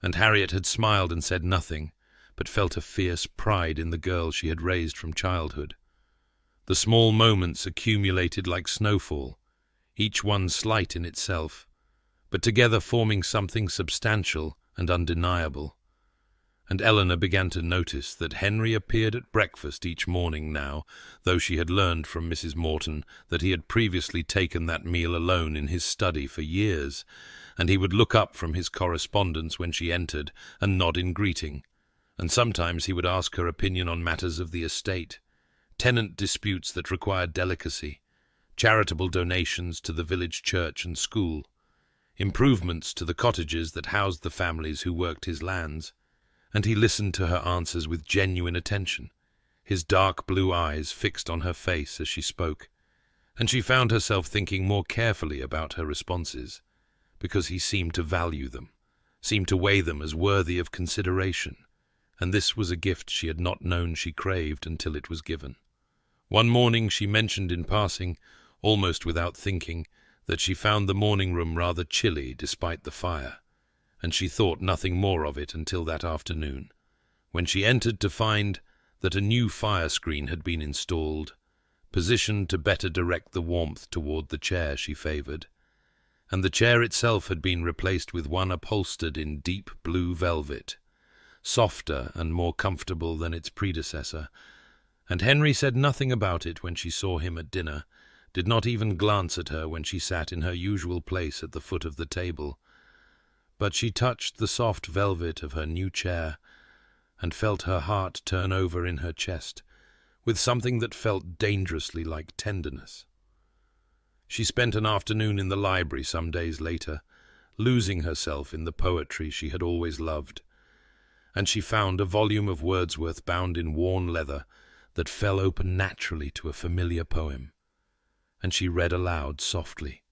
And Harriet had smiled and said nothing, but felt a fierce pride in the girl she had raised from childhood. The small moments accumulated like snowfall, each one slight in itself, but together forming something substantial and undeniable. And Eleanor began to notice that Henry appeared at breakfast each morning now, though she had learned from Mrs. Morton that he had previously taken that meal alone in his study for years, and he would look up from his correspondence when she entered and nod in greeting, and sometimes he would ask her opinion on matters of the estate, tenant disputes that required delicacy, charitable donations to the village church and school, improvements to the cottages that housed the families who worked his lands, and he listened to her answers with genuine attention, his dark blue eyes fixed on her face as she spoke, and she found herself thinking more carefully about her responses, because he seemed to value them, seemed to weigh them as worthy of consideration, and this was a gift she had not known she craved until it was given. One morning she mentioned in passing, almost without thinking, that she found the morning room rather chilly despite the fire, and she thought nothing more of it until that afternoon, when she entered to find that a new fire screen had been installed, positioned to better direct the warmth toward the chair she favoured, and the chair itself had been replaced with one upholstered in deep blue velvet, softer and more comfortable than its predecessor, and Henry said nothing about it when she saw him at dinner, did not even glance at her when she sat in her usual place at the foot of the table, but she touched the soft velvet of her new chair and felt her heart turn over in her chest with something that felt dangerously like tenderness. She spent an afternoon in the library some days later, losing herself in the poetry she had always loved, and she found a volume of Wordsworth bound in worn leather that fell open naturally to a familiar poem, and she read aloud softly,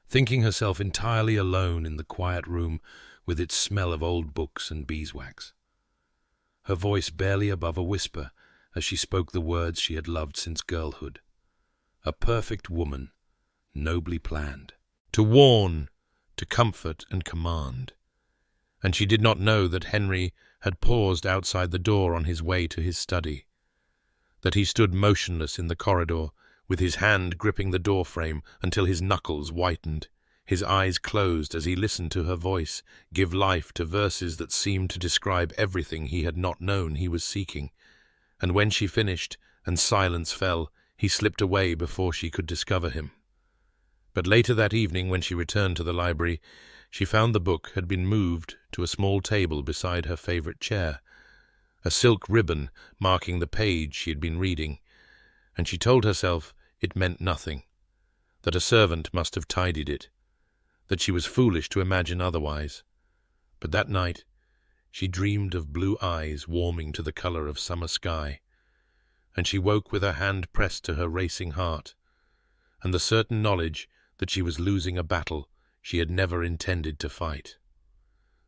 thinking herself entirely alone in the quiet room with its smell of old books and beeswax, her voice barely above a whisper as she spoke the words she had loved since girlhood. A perfect woman, nobly planned, to warn, to comfort and command. And she did not know that Henry had paused outside the door on his way to his study, that he stood motionless in the corridor, with his hand gripping the doorframe until his knuckles whitened, his eyes closed as he listened to her voice give life to verses that seemed to describe everything he had not known he was seeking. And when she finished, and silence fell, he slipped away before she could discover him. But later that evening, when she returned to the library, she found the book had been moved to a small table beside her favorite chair, a silk ribbon marking the page she had been reading, and she told herself it meant nothing, that a servant must have tidied it, that she was foolish to imagine otherwise. But that night she dreamed of blue eyes warming to the color of summer sky, and she woke with her hand pressed to her racing heart, and the certain knowledge that she was losing a battle she had never intended to fight.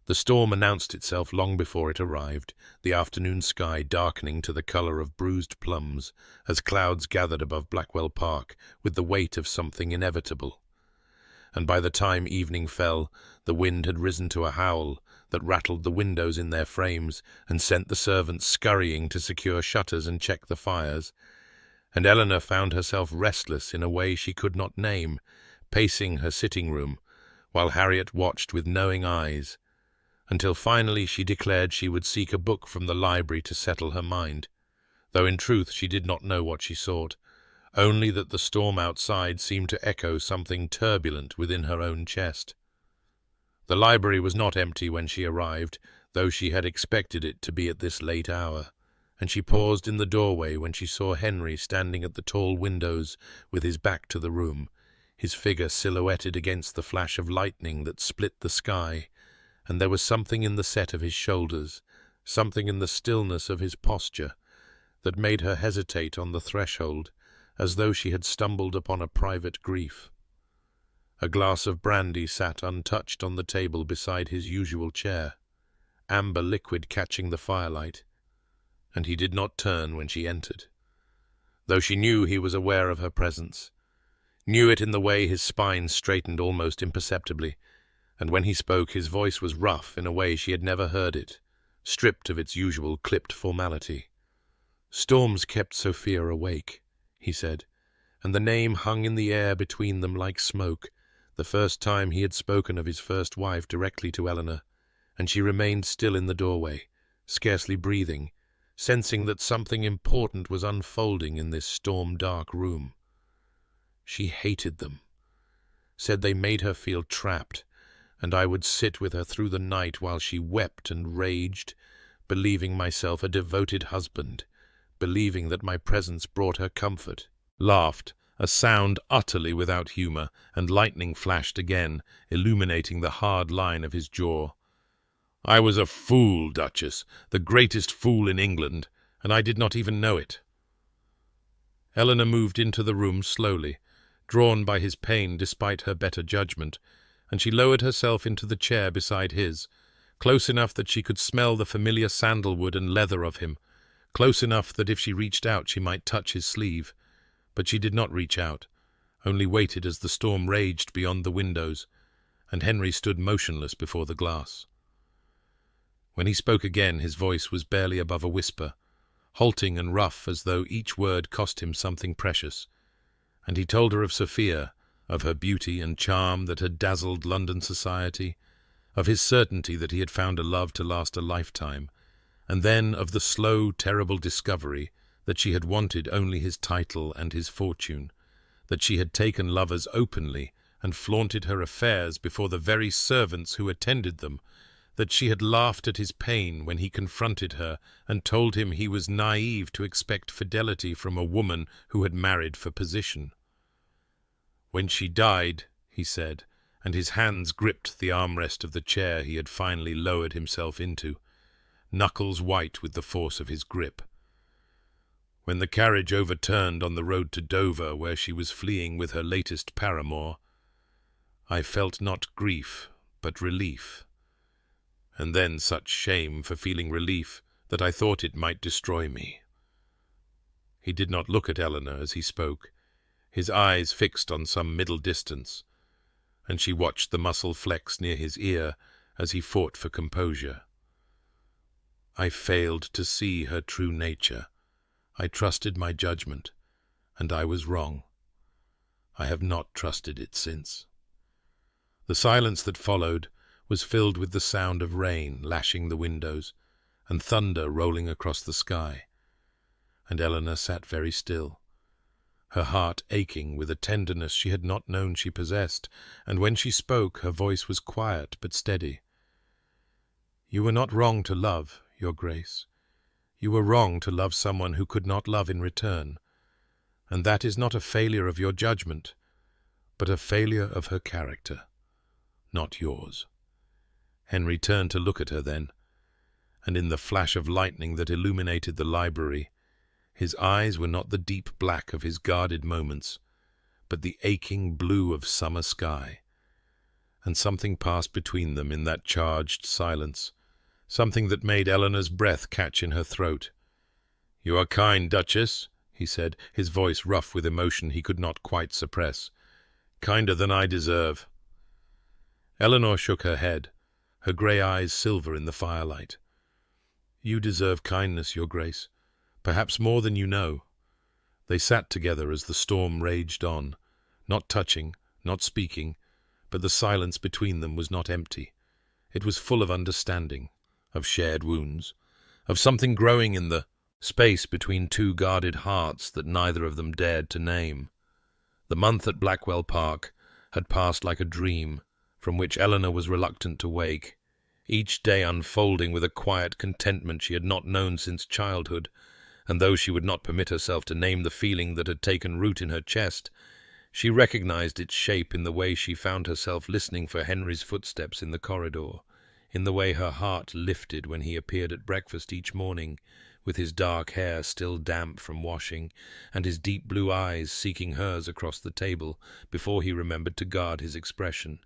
The storm announced itself long before it arrived, the afternoon sky darkening to the color of bruised plums as clouds gathered above Blackwell Park with the weight of something inevitable. And by the time evening fell, the wind had risen to a howl that rattled the windows in their frames and sent the servants scurrying to secure shutters and check the fires, and Eleanor found herself restless in a way she could not name, pacing her sitting room, while Harriet watched with knowing eyes, until finally she declared she would seek a book from the library to settle her mind, though in truth she did not know what she sought, only that the storm outside seemed to echo something turbulent within her own chest. The library was not empty when she arrived, though she had expected it to be at this late hour, and she paused in the doorway when she saw Henry standing at the tall windows with his back to the room, his figure silhouetted against the flash of lightning that split the sky, and there was something in the set of his shoulders, something in the stillness of his posture, that made her hesitate on the threshold, as though she had stumbled upon a private grief. A glass of brandy sat untouched on the table beside his usual chair, amber liquid catching the firelight, and he did not turn when she entered, though she knew he was aware of her presence, knew it in the way his spine straightened almost imperceptibly, and when he spoke his voice was rough in a way she had never heard it, stripped of its usual clipped formality. "Storms kept Sophia awake," he said, and the name hung in the air between them like smoke, the first time he had spoken of his first wife directly to Eleanor, and she remained still in the doorway, scarcely breathing, sensing that something important was unfolding in this storm-dark room. She hated them, said they made her feel trapped, and I would sit with her through the night while she wept and raged, believing myself a devoted husband, believing that my presence brought her comfort, laughed, a sound utterly without humour, and lightning flashed again, illuminating the hard line of his jaw. "I was a fool, Duchess, the greatest fool in England, and I did not even know it." Eleanor moved into the room slowly, drawn by his pain despite her better judgment, and she lowered herself into the chair beside his, close enough that she could smell the familiar sandalwood and leather of him, close enough that if she reached out she might touch his sleeve. But she did not reach out, only waited as the storm raged beyond the windows, and Henry stood motionless before the glass. When he spoke again, his voice was barely above a whisper, halting and rough as though each word cost him something precious, and he told her of Sophia, of her beauty and charm that had dazzled London society, of his certainty that he had found a love to last a lifetime, and then of the slow, terrible discovery that she had wanted only his title and his fortune, that she had taken lovers openly and flaunted her affairs before the very servants who attended them, that she had laughed at his pain when he confronted her and told him he was naive to expect fidelity from a woman who had married for position. "When she died," he said, and his hands gripped the armrest of the chair he had finally lowered himself into, knuckles white with the force of his grip. "When the carriage overturned on the road to Dover, where she was fleeing with her latest paramour, I felt not grief, but relief, and then such shame for feeling relief that I thought it might destroy me." He did not look at Eleanor as he spoke, his eyes fixed on some middle distance, and she watched the muscle flex near his ear as he fought for composure. "I failed to see her true nature. I trusted my judgment, and I was wrong. I have not trusted it since." The silence that followed was filled with the sound of rain lashing the windows and thunder rolling across the sky, and Eleanor sat very still, her heart aching with a tenderness she had not known she possessed, and when she spoke her voice was quiet but steady. "You were not wrong to love, Your Grace. You were wrong to love someone who could not love in return, and that is not a failure of your judgment, but a failure of her character, not yours." Henry turned to look at her then, and in the flash of lightning that illuminated the library, his eyes were not the deep black of his guarded moments, but the aching blue of summer sky, and something passed between them in that charged silence, something that made Eleanor's breath catch in her throat. "You are kind, Duchess," he said, his voice rough with emotion he could not quite suppress. "Kinder than I deserve." Eleanor shook her head, her grey eyes silver in the firelight. "You deserve kindness, Your Grace, perhaps more than you know." They sat together as the storm raged on, not touching, not speaking, but the silence between them was not empty. It was full of understanding, of shared wounds, of something growing in the space between two guarded hearts that neither of them dared to name. The month at Blackwell Park had passed like a dream, from which Eleanor was reluctant to wake, each day unfolding with a quiet contentment she had not known since childhood, and though she would not permit herself to name the feeling that had taken root in her chest, she recognized its shape in the way she found herself listening for Henry's footsteps in the corridor, in the way her heart lifted when he appeared at breakfast each morning, with his dark hair still damp from washing, and his deep blue eyes seeking hers across the table before he remembered to guard his expression,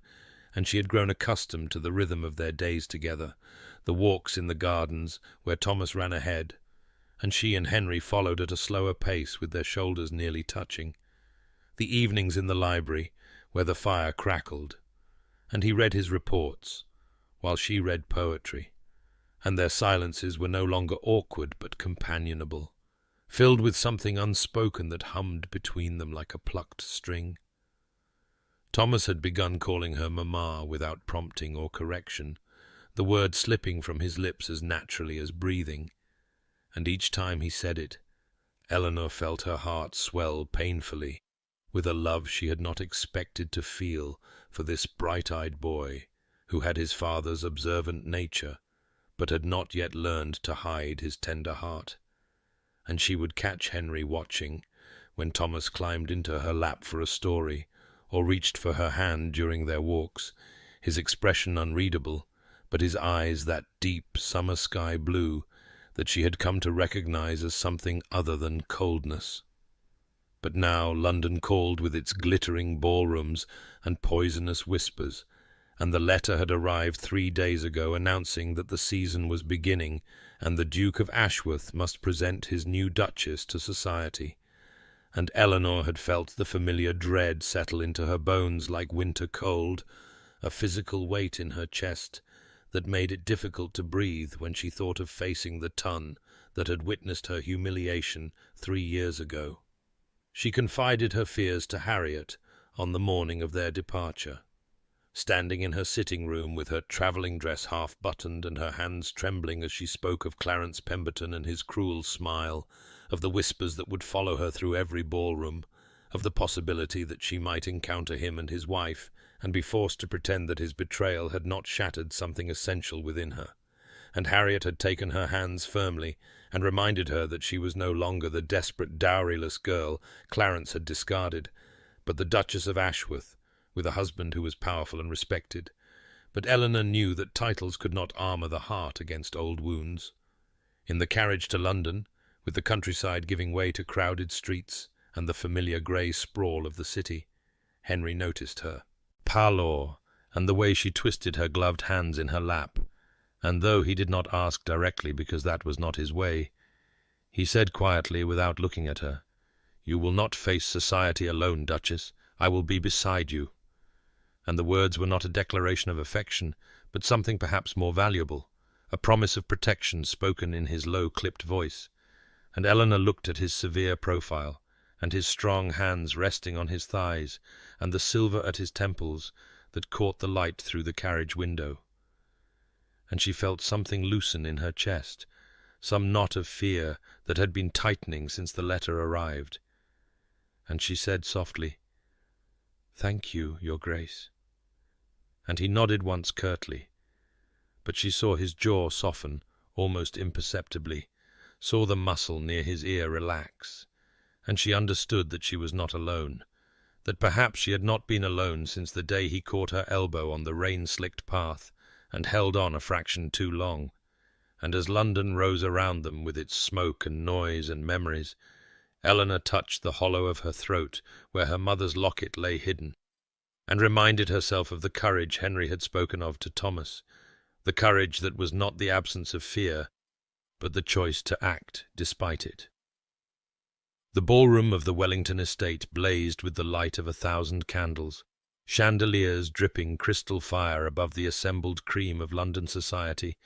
and she had grown accustomed to the rhythm of their days together, the walks in the gardens where Thomas ran ahead, and she and Henry followed at a slower pace with their shoulders nearly touching, the evenings in the library where the fire crackled, and he read his reports, while she read poetry, and their silences were no longer awkward but companionable, filled with something unspoken that hummed between them like a plucked string. Thomas had begun calling her Mamma without prompting or correction, the word slipping from his lips as naturally as breathing, and each time he said it, Eleanor felt her heart swell painfully with a love she had not expected to feel for this bright-eyed boy who had his father's observant nature, but had not yet learned to hide his tender heart. And she would catch Henry watching, when Thomas climbed into her lap for a story, or reached for her hand during their walks, his expression unreadable, but his eyes that deep summer sky blue that she had come to recognize as something other than coldness. But now London called with its glittering ballrooms and poisonous whispers, and the letter had arrived 3 days ago announcing that the season was beginning and the Duke of Ashworth must present his new Duchess to society. And Eleanor had felt the familiar dread settle into her bones like winter cold, a physical weight in her chest that made it difficult to breathe when she thought of facing the ton that had witnessed her humiliation 3 years ago. She confided her fears to Harriet on the morning of their departure. Standing in her sitting room with her travelling dress half buttoned and her hands trembling as she spoke of Clarence Pemberton and his cruel smile, of the whispers that would follow her through every ballroom, of the possibility that she might encounter him and his wife, and be forced to pretend that his betrayal had not shattered something essential within her. And Harriet had taken her hands firmly and reminded her that she was no longer the desperate, dowryless girl Clarence had discarded, but the Duchess of Ashworth, with a husband who was powerful and respected. But Eleanor knew that titles could not armour the heart against old wounds. In the carriage to London, with the countryside giving way to crowded streets and the familiar grey sprawl of the city, Henry noticed her pallor and the way she twisted her gloved hands in her lap, and though he did not ask directly because that was not his way, he said quietly without looking at her, "You will not face society alone, Duchess. I will be beside you." And the words were not a declaration of affection, but something perhaps more valuable, a promise of protection spoken in his low-clipped voice. And Eleanor looked at his severe profile, and his strong hands resting on his thighs, and the silver at his temples that caught the light through the carriage window. And she felt something loosen in her chest, some knot of fear that had been tightening since the letter arrived. And she said softly, "Thank you, Your Grace." And he nodded once curtly, but she saw his jaw soften almost imperceptibly, saw the muscle near his ear relax, and she understood that she was not alone, that perhaps she had not been alone since the day he caught her elbow on the rain-slicked path and held on a fraction too long. And as London rose around them with its smoke and noise and memories, Eleanor touched the hollow of her throat where her mother's locket lay hidden, and reminded herself of the courage Henry had spoken of to Thomas, the courage that was not the absence of fear, but the choice to act despite it. The ballroom of the Wellington estate blazed with the light of 1,000 candles, chandeliers dripping crystal fire above the assembled cream of London society,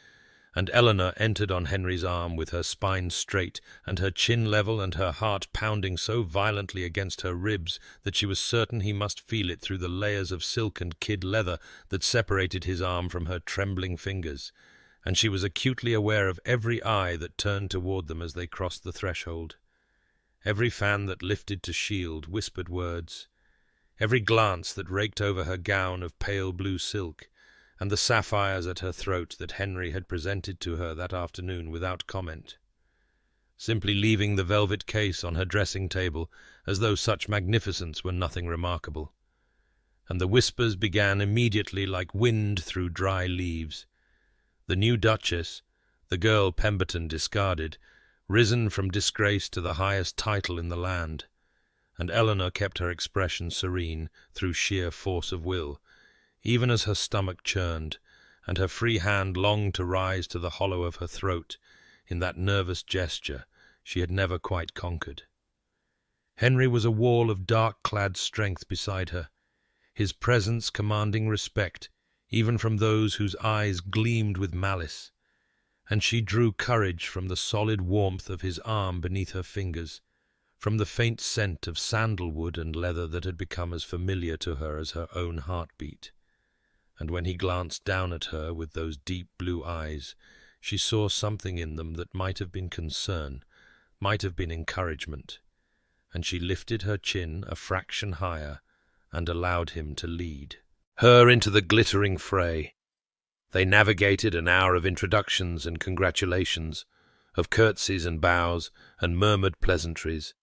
and Eleanor entered on Henry's arm with her spine straight and her chin level and her heart pounding so violently against her ribs that she was certain he must feel it through the layers of silk and kid leather that separated his arm from her trembling fingers, and she was acutely aware of every eye that turned toward them as they crossed the threshold. Every fan that lifted to shield whispered words, every glance that raked over her gown of pale blue silk, and the sapphires at her throat that Henry had presented to her that afternoon without comment, simply leaving the velvet case on her dressing-table as though such magnificence were nothing remarkable. And the whispers began immediately like wind through dry leaves. The new Duchess, the girl Pemberton discarded, risen from disgrace to the highest title in the land, and Eleanor kept her expression serene through sheer force of will, even as her stomach churned, and her free hand longed to rise to the hollow of her throat in that nervous gesture she had never quite conquered. Henry was a wall of dark-clad strength beside her, his presence commanding respect even from those whose eyes gleamed with malice, and she drew courage from the solid warmth of his arm beneath her fingers, from the faint scent of sandalwood and leather that had become as familiar to her as her own heartbeat. And when he glanced down at her with those deep blue eyes, she saw something in them that might have been concern, might have been encouragement, and she lifted her chin a fraction higher and allowed him to lead her into the glittering fray. They navigated an hour of introductions and congratulations, of curtsies and bows and murmured pleasantries,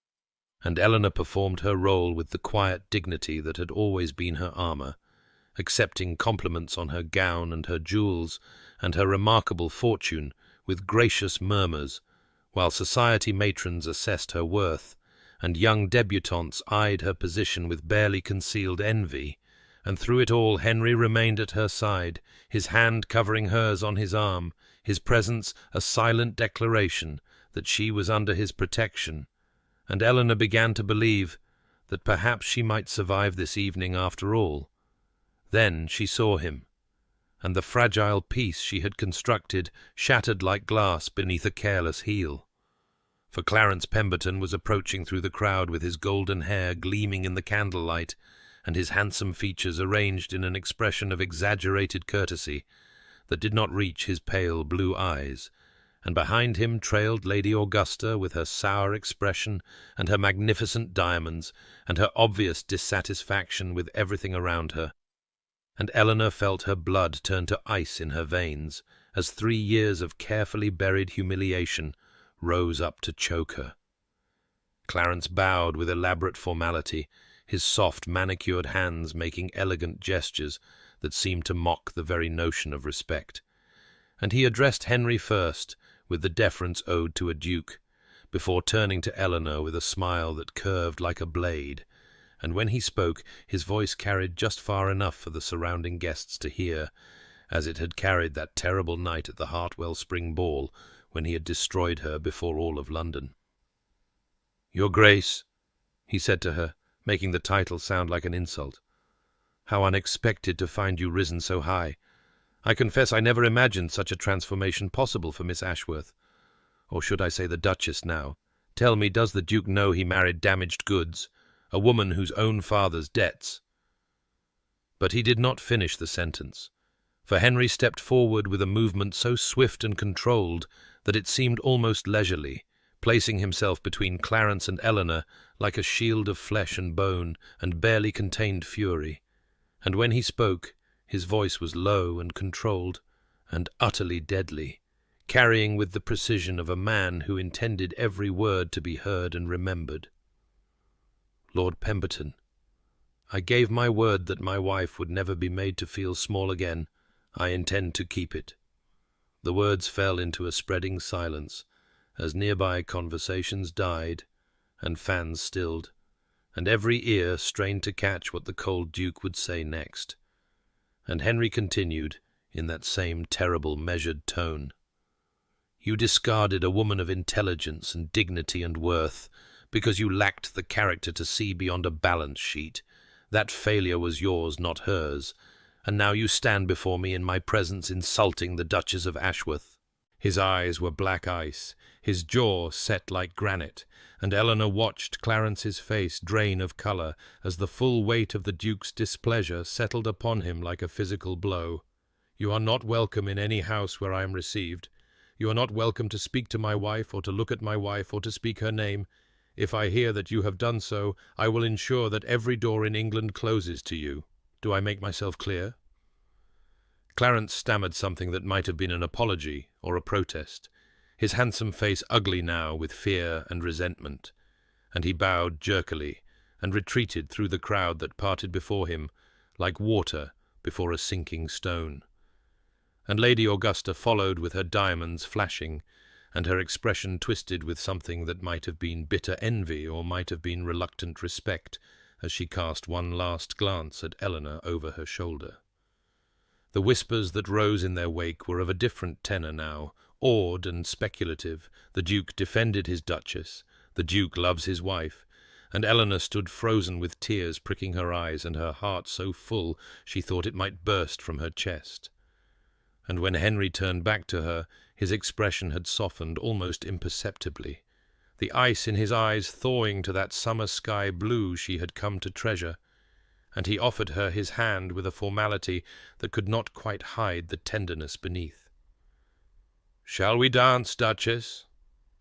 and Eleanor performed her role with the quiet dignity that had always been her armour, accepting compliments on her gown and her jewels and her remarkable fortune with gracious murmurs, while society matrons assessed her worth, and young debutantes eyed her position with barely concealed envy, and through it all Henry remained at her side, his hand covering hers on his arm, his presence a silent declaration that she was under his protection, and Eleanor began to believe that perhaps she might survive this evening after all. Then she saw him, and the fragile peace she had constructed shattered like glass beneath a careless heel. For Clarence Pemberton was approaching through the crowd with his golden hair gleaming in the candlelight, and his handsome features arranged in an expression of exaggerated courtesy that did not reach his pale blue eyes, and behind him trailed Lady Augusta with her sour expression and her magnificent diamonds and her obvious dissatisfaction with everything around her. And Eleanor felt her blood turn to ice in her veins as 3 years of carefully buried humiliation rose up to choke her. Clarence bowed with elaborate formality, his soft manicured hands making elegant gestures that seemed to mock the very notion of respect, and he addressed Henry first with the deference owed to a duke, before turning to Eleanor with a smile that curved like a blade, and when he spoke his voice carried just far enough for the surrounding guests to hear, as it had carried that terrible night at the Hartwell Spring Ball when he had destroyed her before all of London. "Your Grace," he said to her, making the title sound like an insult, "how unexpected to find you risen so high. I confess I never imagined such a transformation possible for Miss Ashworth. Or should I say the Duchess now? Tell me, does the Duke know he married damaged goods, a woman whose own father's debts—" But he did not finish the sentence, for Henry stepped forward with a movement so swift and controlled that it seemed almost leisurely, placing himself between Clarence and Eleanor like a shield of flesh and bone and barely contained fury. And when he spoke, his voice was low and controlled and utterly deadly, carrying with the precision of a man who intended every word to be heard and remembered. "Lord Pemberton, I gave my word that my wife would never be made to feel small again. I intend to keep it." The words fell into a spreading silence as nearby conversations died and fans stilled, and every ear strained to catch what the cold Duke would say next. And Henry continued in that same terrible measured tone. "You discarded a woman of intelligence and dignity and worth because you lacked the character to see beyond a balance sheet. That failure was yours, not hers, and now you stand before me in my presence insulting the Duchess of Ashworth." His eyes were black ice, his jaw set like granite, and Eleanor watched Clarence's face drain of colour as the full weight of the Duke's displeasure settled upon him like a physical blow. "You are not welcome in any house where I am received. You are not welcome to speak to my wife, or to look at my wife, or to speak her name. If I hear that you have done so, I will ensure that every door in England closes to you. Do I make myself clear?" Clarence stammered something that might have been an apology or a protest, his handsome face ugly now with fear and resentment, and he bowed jerkily and retreated through the crowd that parted before him like water before a sinking stone. And Lady Augusta followed with her diamonds flashing, and her expression twisted with something that might have been bitter envy or might have been reluctant respect as she cast one last glance at Eleanor over her shoulder. The whispers that rose in their wake were of a different tenor now, awed and speculative. The Duke defended his Duchess, the Duke loves his wife, and Eleanor stood frozen with tears pricking her eyes and her heart so full she thought it might burst from her chest. And when Henry turned back to her, his expression had softened almost imperceptibly, the ice in his eyes thawing to that summer sky blue she had come to treasure, and he offered her his hand with a formality that could not quite hide the tenderness beneath. "Shall we dance, Duchess?"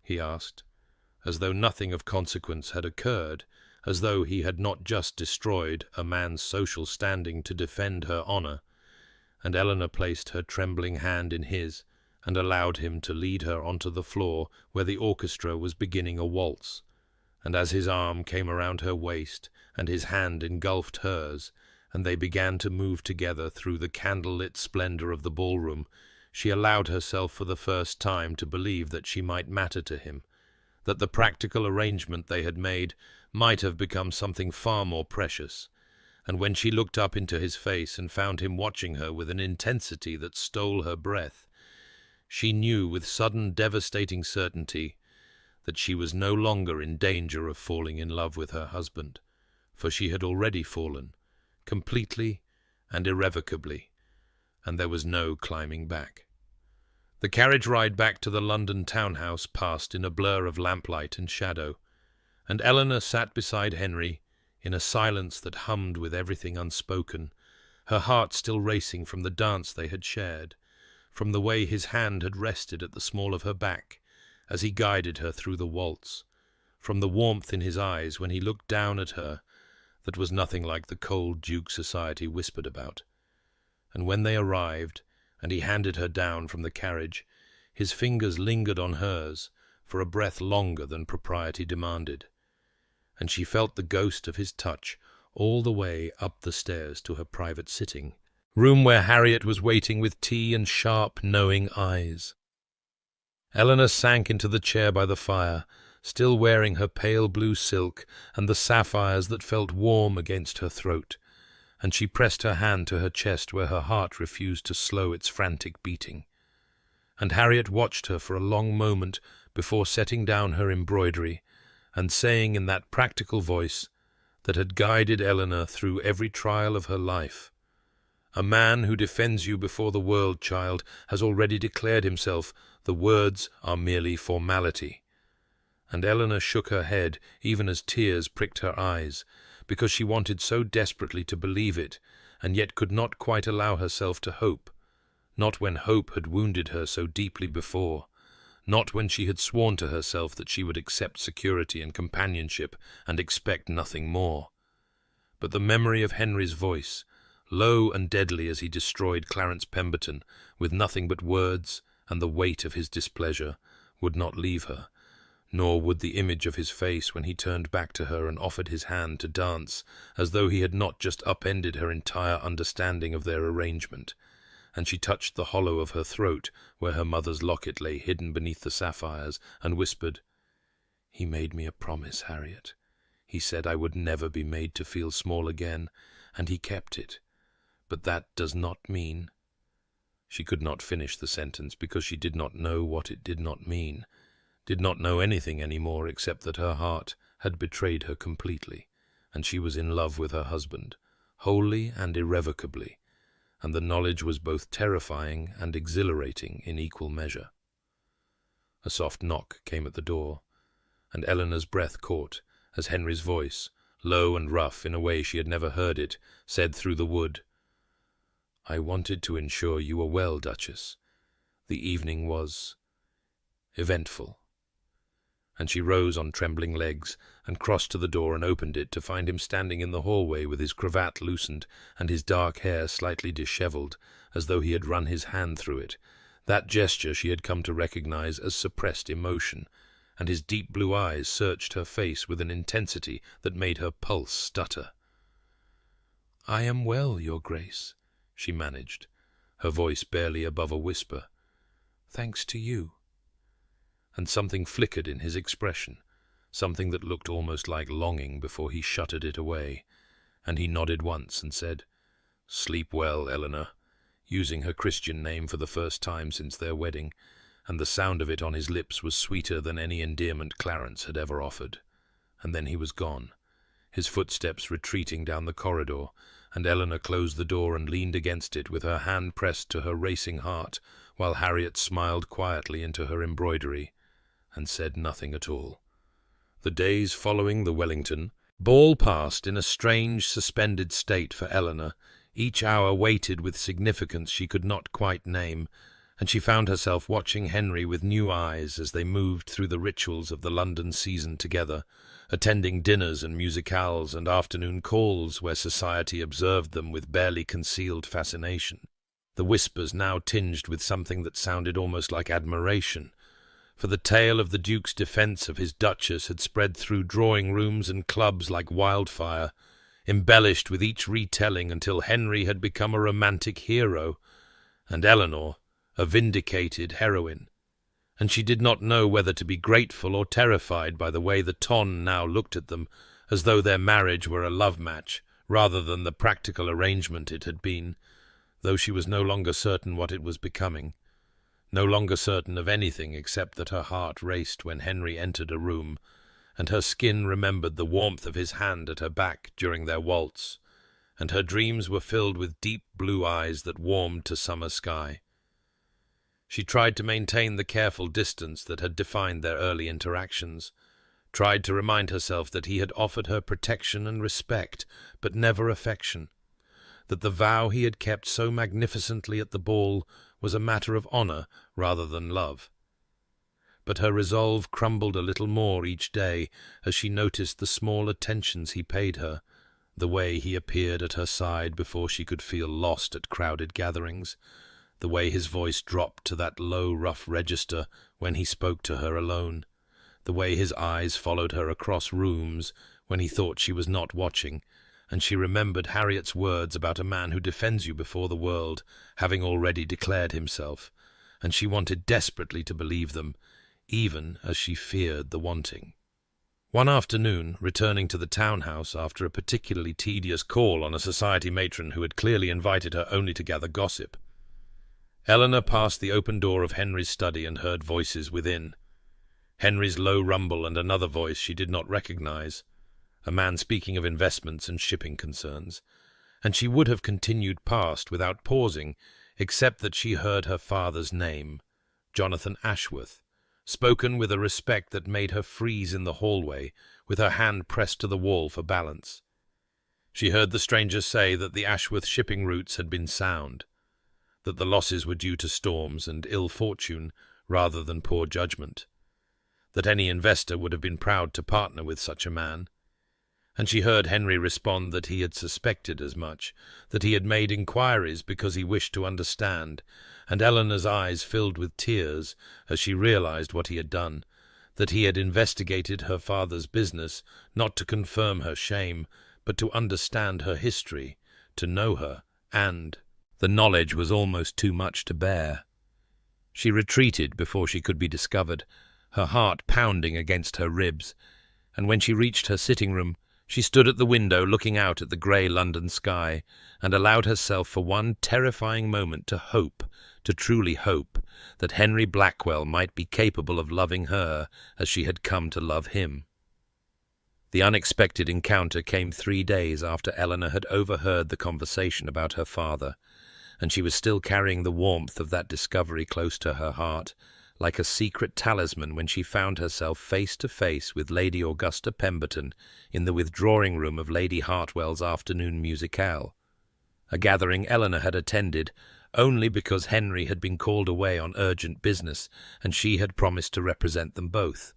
he asked, as though nothing of consequence had occurred, as though he had not just destroyed a man's social standing to defend her honour, and Eleanor placed her trembling hand in his and allowed him to lead her onto the floor where the orchestra was beginning a waltz, and as his arm came around her waist and his hand engulfed hers, and they began to move together through the candle-lit splendor of the ballroom, she allowed herself for the first time to believe that she might matter to him, that the practical arrangement they had made might have become something far more precious. And when she looked up into his face and found him watching her with an intensity that stole her breath, she knew with sudden devastating certainty that she was no longer in danger of falling in love with her husband, for she had already fallen, completely and irrevocably, and there was no climbing back. The carriage ride back to the London townhouse passed in a blur of lamplight and shadow, and Eleanor sat beside Henry in a silence that hummed with everything unspoken, her heart still racing from the dance they had shared, from the way his hand had rested at the small of her back as he guided her through the waltz, from the warmth in his eyes when he looked down at her that was nothing like the cold Duke society whispered about. And when they arrived, and he handed her down from the carriage, his fingers lingered on hers for a breath longer than propriety demanded, and she felt the ghost of his touch all the way up the stairs to her private sitting room, where Harriet was waiting with tea and sharp, knowing eyes. Eleanor sank into the chair by the fire, still wearing her pale blue silk and the sapphires that felt warm against her throat, and she pressed her hand to her chest where her heart refused to slow its frantic beating. And Harriet watched her for a long moment before setting down her embroidery and saying in that practical voice that had guided Eleanor through every trial of her life, "A man who defends you before the world, child, has already declared himself. The words are merely formality." And Eleanor shook her head even as tears pricked her eyes, because she wanted so desperately to believe it, and yet could not quite allow herself to hope, not when hope had wounded her so deeply before, not when she had sworn to herself that she would accept security and companionship and expect nothing more. But the memory of Henry's voice, low and deadly as he destroyed Clarence Pemberton with nothing but words and the weight of his displeasure, would not leave her, nor would the image of his face when he turned back to her and offered his hand to dance, as though he had not just upended her entire understanding of their arrangement. And she touched the hollow of her throat where her mother's locket lay hidden beneath the sapphires, and whispered, "He made me a promise, Harriet. He said I would never be made to feel small again, and he kept it. But that does not mean—" She could not finish the sentence because she did not know what it did not mean, did not know anything any more except that her heart had betrayed her completely, and she was in love with her husband, wholly and irrevocably, and the knowledge was both terrifying and exhilarating in equal measure. A soft knock came at the door, and Eleanor's breath caught as Henry's voice, low and rough in a way she had never heard it, said through the wood, "I wanted to ensure you were well, Duchess. The evening was eventful." And she rose on trembling legs and crossed to the door and opened it to find him standing in the hallway with his cravat loosened and his dark hair slightly dishevelled, as though he had run his hand through it, that gesture she had come to recognize as suppressed emotion, and his deep blue eyes searched her face with an intensity that made her pulse stutter. "I am well, Your Grace," she managed, her voice barely above a whisper. "Thanks to you." And something flickered in his expression, something that looked almost like longing before he shuttered it away, and he nodded once and said, "Sleep well, Eleanor," using her Christian name for the first time since their wedding, and the sound of it on his lips was sweeter than any endearment Clarence had ever offered. And then he was gone, his footsteps retreating down the corridor, and Eleanor closed the door and leaned against it with her hand pressed to her racing heart, while Harriet smiled quietly into her embroidery and said nothing at all. The days following the Wellington ball passed in a strange, suspended state for Eleanor, each hour weighted with significance she could not quite name, and she found herself watching Henry with new eyes as they moved through the rituals of the London season together, attending dinners and musicales and afternoon calls where society observed them with barely concealed fascination, the whispers now tinged with something that sounded almost like admiration, for the tale of the Duke's defence of his Duchess had spread through drawing-rooms and clubs like wildfire, embellished with each retelling until Henry had become a romantic hero, and Eleanor a vindicated heroine, and she did not know whether to be grateful or terrified by the way the ton now looked at them, as though their marriage were a love match, rather than the practical arrangement it had been, though she was no longer certain what it was becoming, no longer certain of anything except that her heart raced when Henry entered a room, and her skin remembered the warmth of his hand at her back during their waltz, and her dreams were filled with deep blue eyes that warmed to summer sky. She tried to maintain the careful distance that had defined their early interactions, tried to remind herself that he had offered her protection and respect, but never affection, that the vow he had kept so magnificently at the ball was a matter of honour rather than love. But her resolve crumbled a little more each day as she noticed the small attentions he paid her, the way he appeared at her side before she could feel lost at crowded gatherings, the way his voice dropped to that low, rough register when he spoke to her alone, the way his eyes followed her across rooms when he thought she was not watching, and she remembered Harriet's words about a man who defends you before the world, having already declared himself, and she wanted desperately to believe them, even as she feared the wanting. One afternoon, returning to the townhouse after a particularly tedious call on a society matron who had clearly invited her only to gather gossip, Eleanor passed the open door of Henry's study and heard voices within. Henry's low rumble and another voice she did not recognize, a man speaking of investments and shipping concerns, and she would have continued past without pausing, except that she heard her father's name, Jonathan Ashworth, spoken with a respect that made her freeze in the hallway, with her hand pressed to the wall for balance. She heard the stranger say that the Ashworth shipping routes had been sound, that the losses were due to storms and ill fortune rather than poor judgment, that any investor would have been proud to partner with such a man, and she heard Henry respond that he had suspected as much, that he had made inquiries because he wished to understand, and Eleanor's eyes filled with tears as she realized what he had done, that he had investigated her father's business not to confirm her shame, but to understand her history, to know her, and the knowledge was almost too much to bear. She retreated before she could be discovered, her heart pounding against her ribs, and when she reached her sitting room, she stood at the window looking out at the grey London sky, and allowed herself for one terrifying moment to hope, to truly hope, that Henry Blackwell might be capable of loving her as she had come to love him. The unexpected encounter came 3 days after Eleanor had overheard the conversation about her father, and she was still carrying the warmth of that discovery close to her heart, like a secret talisman, when she found herself face to face with Lady Augusta Pemberton in the withdrawing-room of Lady Hartwell's afternoon musicale, a gathering Eleanor had attended only because Henry had been called away on urgent business, and she had promised to represent them both.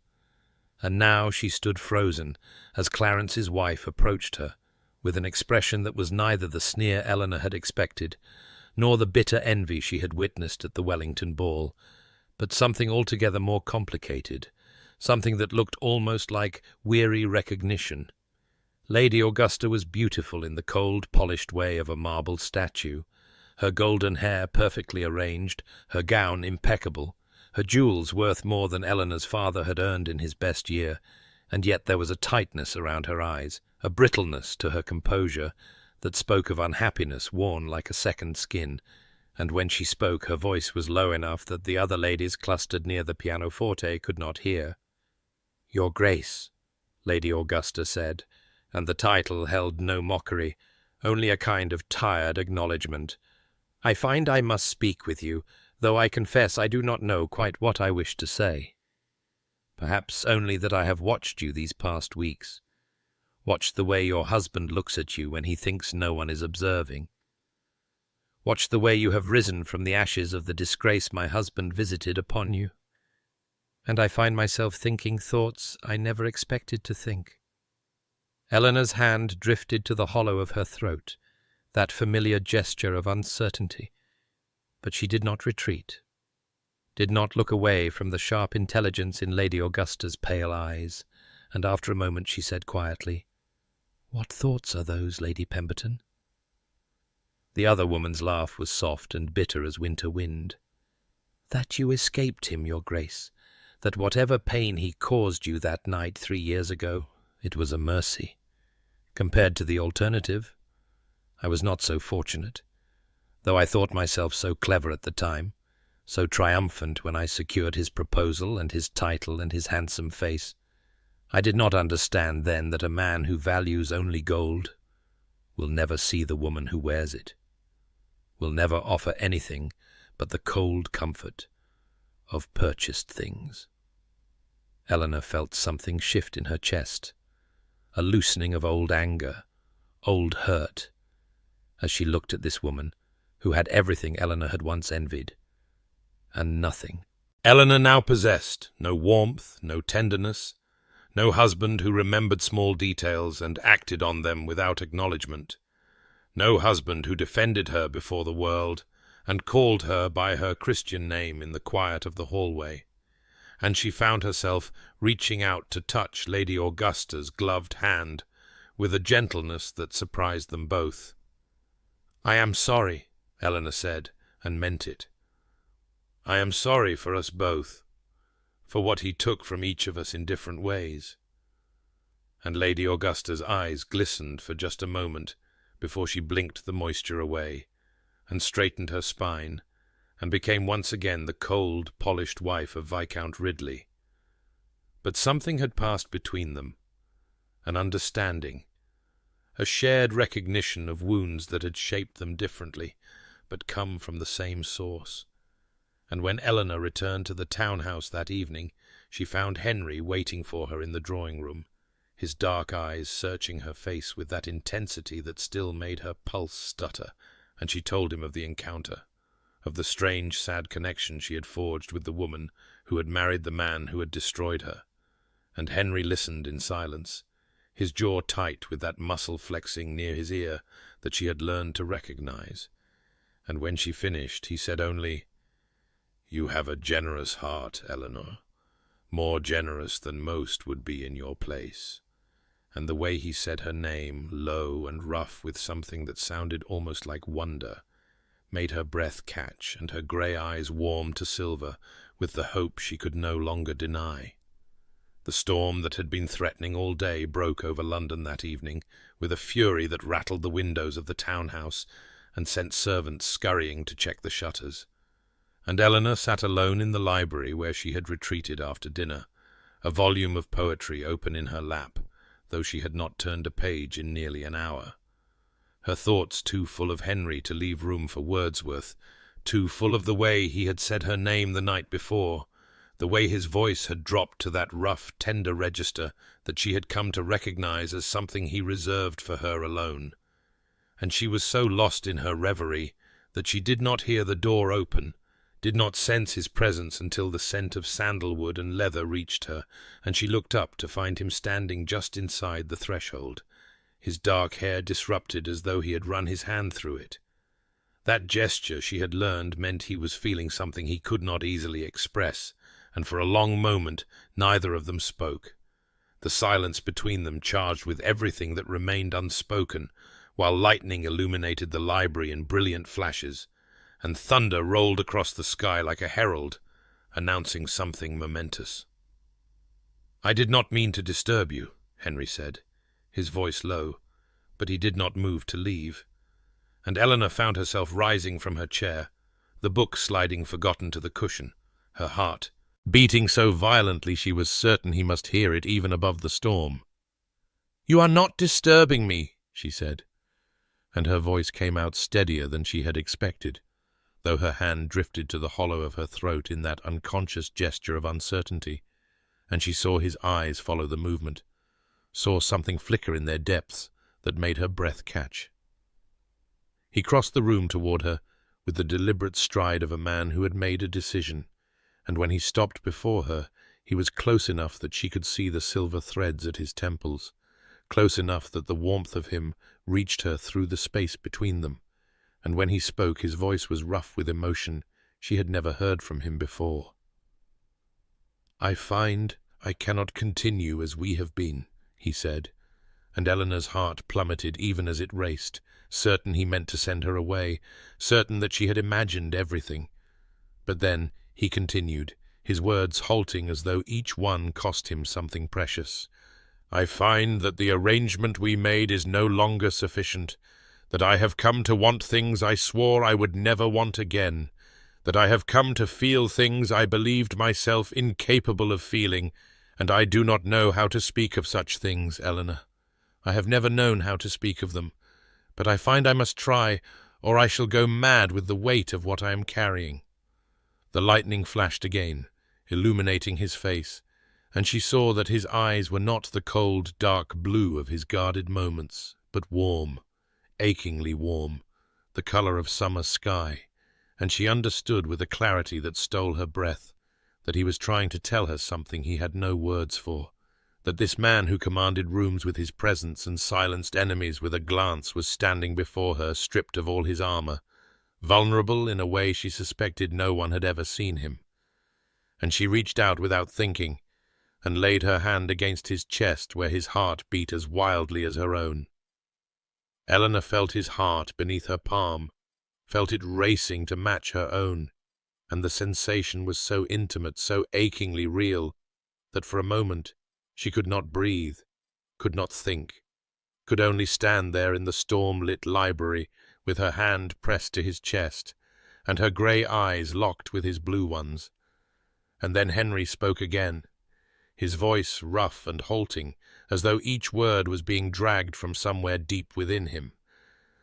And now she stood frozen as Clarence's wife approached her, with an expression that was neither the sneer Eleanor had expected, nor the bitter envy she had witnessed at the Wellington ball, but something altogether more complicated, something that looked almost like weary recognition. Lady Augusta was beautiful in the cold, polished way of a marble statue, her golden hair perfectly arranged, her gown impeccable, her jewels worth more than Eleanor's father had earned in his best year, and yet there was a tightness around her eyes, a brittleness to her composure, that spoke of unhappiness worn like a second skin, and when she spoke her voice was low enough that the other ladies clustered near the pianoforte could not hear. "Your Grace," Lady Augusta said, and the title held no mockery, only a kind of tired acknowledgment. "I find I must speak with you, though I confess I do not know quite what I wish to say. Perhaps only that I have watched you these past weeks, watched the way your husband looks at you when he thinks no one is observing, watched the way you have risen from the ashes of the disgrace my husband visited upon you, and I find myself thinking thoughts I never expected to think." Eleanor's hand drifted to the hollow of her throat, that familiar gesture of uncertainty, but she did not retreat. did not look away from the sharp intelligence in Lady Augusta's pale eyes, and after a moment she said quietly, "What thoughts are those, Lady Pemberton?" The other woman's laugh was soft and bitter as winter wind. "That you escaped him, your Grace, that whatever pain he caused you that night 3 years ago, it was a mercy. Compared to the alternative, I was not so fortunate, though I thought myself so clever at the time, so triumphant when I secured his proposal and his title and his handsome face. I did not understand then that a man who values only gold will never see the woman who wears it, will never offer anything but the cold comfort of purchased things." Eleanor felt something shift in her chest, a loosening of old anger, old hurt, as she looked at this woman who had everything Eleanor had once envied, and nothing. Eleanor now possessed no warmth, no tenderness, no husband who remembered small details and acted on them without acknowledgment, no husband who defended her before the world and called her by her Christian name in the quiet of the hallway, and she found herself reaching out to touch Lady Augusta's gloved hand with a gentleness that surprised them both. "I am sorry," Eleanor said, and meant it. "I am sorry for us both, for what he took from each of us in different ways." And Lady Augusta's eyes glistened for just a moment before she blinked the moisture away, and straightened her spine, and became once again the cold, polished wife of Viscount Ridley. But something had passed between them, an understanding, a shared recognition of wounds that had shaped them differently, but come from the same source. And when Eleanor returned to the townhouse that evening, she found Henry waiting for her in the drawing-room, his dark eyes searching her face with that intensity that still made her pulse stutter, and she told him of the encounter, of the strange, sad connection she had forged with the woman who had married the man who had destroyed her. And Henry listened in silence, his jaw tight with that muscle flexing near his ear that she had learned to recognize. And when she finished, he said only, "You have a generous heart, Eleanor, more generous than most would be in your place." And the way he said her name, low and rough with something that sounded almost like wonder, made her breath catch and her grey eyes warm to silver with the hope she could no longer deny. The storm that had been threatening all day broke over London that evening with a fury that rattled the windows of the townhouse and sent servants scurrying to check the shutters. And Eleanor sat alone in the library where she had retreated after dinner, a volume of poetry open in her lap, though she had not turned a page in nearly an hour. Her thoughts too full of Henry to leave room for Wordsworth, too full of the way he had said her name the night before, the way his voice had dropped to that rough, tender register that she had come to recognize as something he reserved for her alone. And she was so lost in her reverie that she did not hear the door open, did not sense his presence until the scent of sandalwood and leather reached her, and she looked up to find him standing just inside the threshold, his dark hair disrupted as though he had run his hand through it. That gesture, she had learned, meant he was feeling something he could not easily express, and for a long moment neither of them spoke, the silence between them charged with everything that remained unspoken, while lightning illuminated the library in brilliant flashes, and thunder rolled across the sky like a herald, announcing something momentous. "I did not mean to disturb you," Henry said, his voice low, but he did not move to leave. And Eleanor found herself rising from her chair, the book sliding forgotten to the cushion, her heart beating so violently she was certain he must hear it even above the storm. "You are not disturbing me," she said, and her voice came out steadier than she had expected, though her hand drifted to the hollow of her throat in that unconscious gesture of uncertainty, and she saw his eyes follow the movement, saw something flicker in their depths that made her breath catch. He crossed the room toward her with the deliberate stride of a man who had made a decision, and when he stopped before her, he was close enough that she could see the silver threads at his temples, close enough that the warmth of him reached her through the space between them, and when he spoke his voice was rough with emotion, She had never heard from him before. "I find I cannot continue as we have been," he said, and Eleanor's heart plummeted even as it raced, certain he meant to send her away, certain that she had imagined everything. But then he continued, his words halting as though each one cost him something precious. "I find that the arrangement we made is no longer sufficient, that I have come to want things I swore I would never want again, that I have come to feel things I believed myself incapable of feeling, and I do not know how to speak of such things, Eleanor. I have never known how to speak of them, but I find I must try, or I shall go mad with the weight of what I am carrying." The lightning flashed again, illuminating his face, and she saw that his eyes were not the cold, dark blue of his guarded moments, but warm, achingly warm, the colour of summer sky, and she understood with a clarity that stole her breath that he was trying to tell her something he had no words for, that this man who commanded rooms with his presence and silenced enemies with a glance was standing before her stripped of all his armour, vulnerable in a way she suspected no one had ever seen him. And she reached out without thinking, and laid her hand against his chest where his heart beat as wildly as her own. Eleanor felt his heart beneath her palm, felt it racing to match her own, and the sensation was so intimate, so achingly real, that for a moment she could not breathe, could not think, could only stand there in the storm-lit library with her hand pressed to his chest, and her grey eyes locked with his blue ones. And then Henry spoke again, his voice rough and halting, as though each word was being dragged from somewhere deep within him,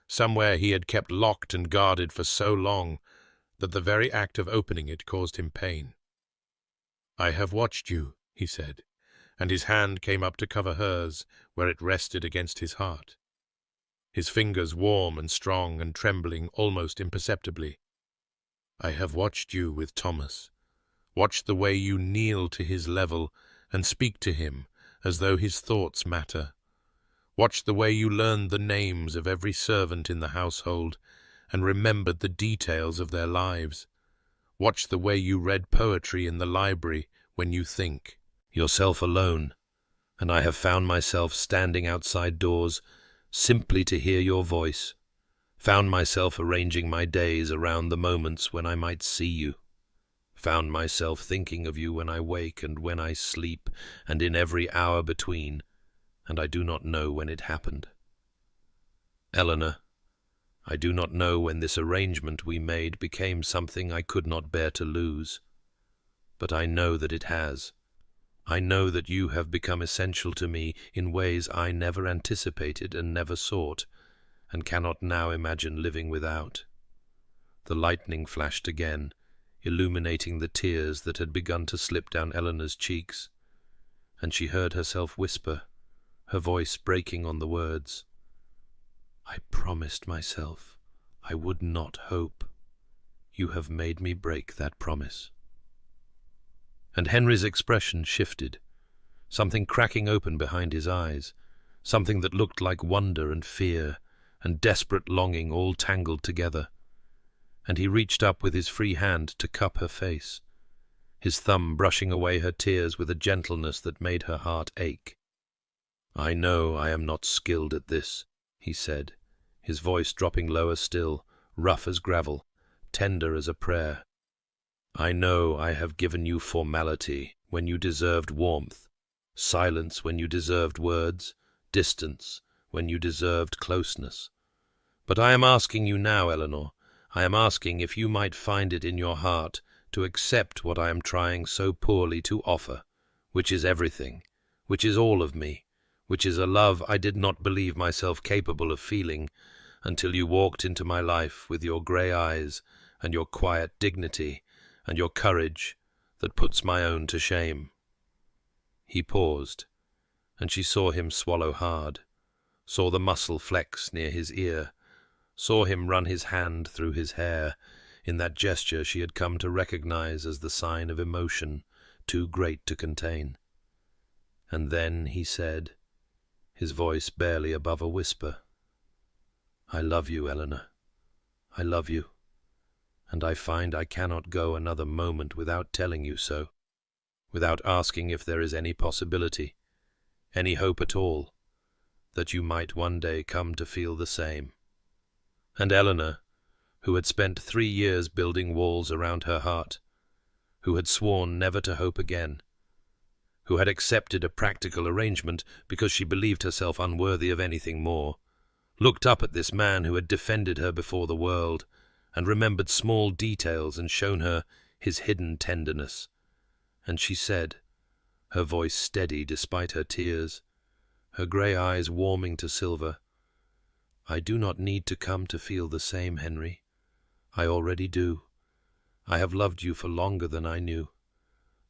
somewhere he had kept locked and guarded for so long that the very act of opening it caused him pain. "I have watched you," he said, and his hand came up to cover hers where it rested against his heart, his fingers warm and strong and trembling almost imperceptibly. "I have watched you with Thomas, watched the way you kneel to his level and speak to him as though his thoughts matter, watched the way you learned the names of every servant in the household and remembered the details of their lives, watched the way you read poetry in the library when you think, yourself alone, and I have found myself standing outside doors simply to hear your voice, found myself arranging my days around the moments when I might see you, found myself thinking of you when I wake and when I sleep and in every hour between, and I do not know when it happened. Eleanor, I do not know when this arrangement we made became something I could not bear to lose, but I know that it has. I know that you have become essential to me in ways I never anticipated and never sought, and cannot now imagine living without." The lightning flashed again, illuminating the tears that had begun to slip down Eleanor's cheeks, and she heard herself whisper, her voice breaking on the words, "I promised myself I would not hope. You have made me break that promise." And Henry's expression shifted, something cracking open behind his eyes, something that looked like wonder and fear and desperate longing all tangled together, and he reached up with his free hand to cup her face, his thumb brushing away her tears with a gentleness that made her heart ache. "I know I am not skilled at this," he said, his voice dropping lower still, rough as gravel, tender as a prayer. "I know I have given you formality when you deserved warmth, silence when you deserved words, distance when you deserved closeness. But I am asking you now, Eleanor, I am asking if you might find it in your heart to accept what I am trying so poorly to offer, which is everything, which is all of me, which is a love I did not believe myself capable of feeling until you walked into my life with your grey eyes and your quiet dignity and your courage that puts my own to shame." He paused, and she saw him swallow hard, saw the muscle flex near his ear, saw him run his hand through his hair in that gesture she had come to recognize as the sign of emotion too great to contain. And then he said, his voice barely above a whisper, "I love you, Eleanor. I love you. and I find I cannot go another moment without telling you so, without asking if there is any possibility, any hope at all, that you might one day come to feel the same." And Eleanor, who had spent 3 years building walls around her heart, who had sworn never to hope again, who had accepted a practical arrangement because she believed herself unworthy of anything more, looked up at this man who had defended her before the world, and remembered small details and shown her his hidden tenderness. And she said, her voice steady despite her tears, her grey eyes warming to silver, "I do not need to come to feel the same, Henry. I already do. I have loved you for longer than I knew.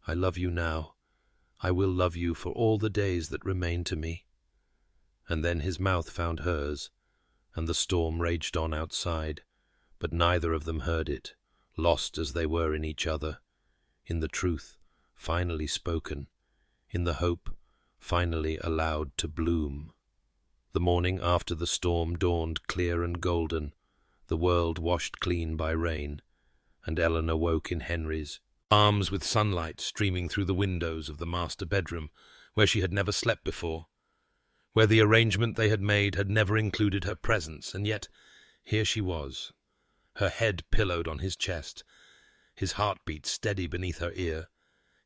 I love you now. I will love you for all the days that remain to me." And then his mouth found hers, and the storm raged on outside, but neither of them heard it, lost as they were in each other, in the truth finally spoken, in the hope finally allowed to bloom. The morning after the storm dawned clear and golden, the world washed clean by rain, and Eleanor woke in Henry's arms with sunlight streaming through the windows of the master bedroom, where she had never slept before, where the arrangement they had made had never included her presence, and yet here she was, her head pillowed on his chest, his heartbeat steady beneath her ear,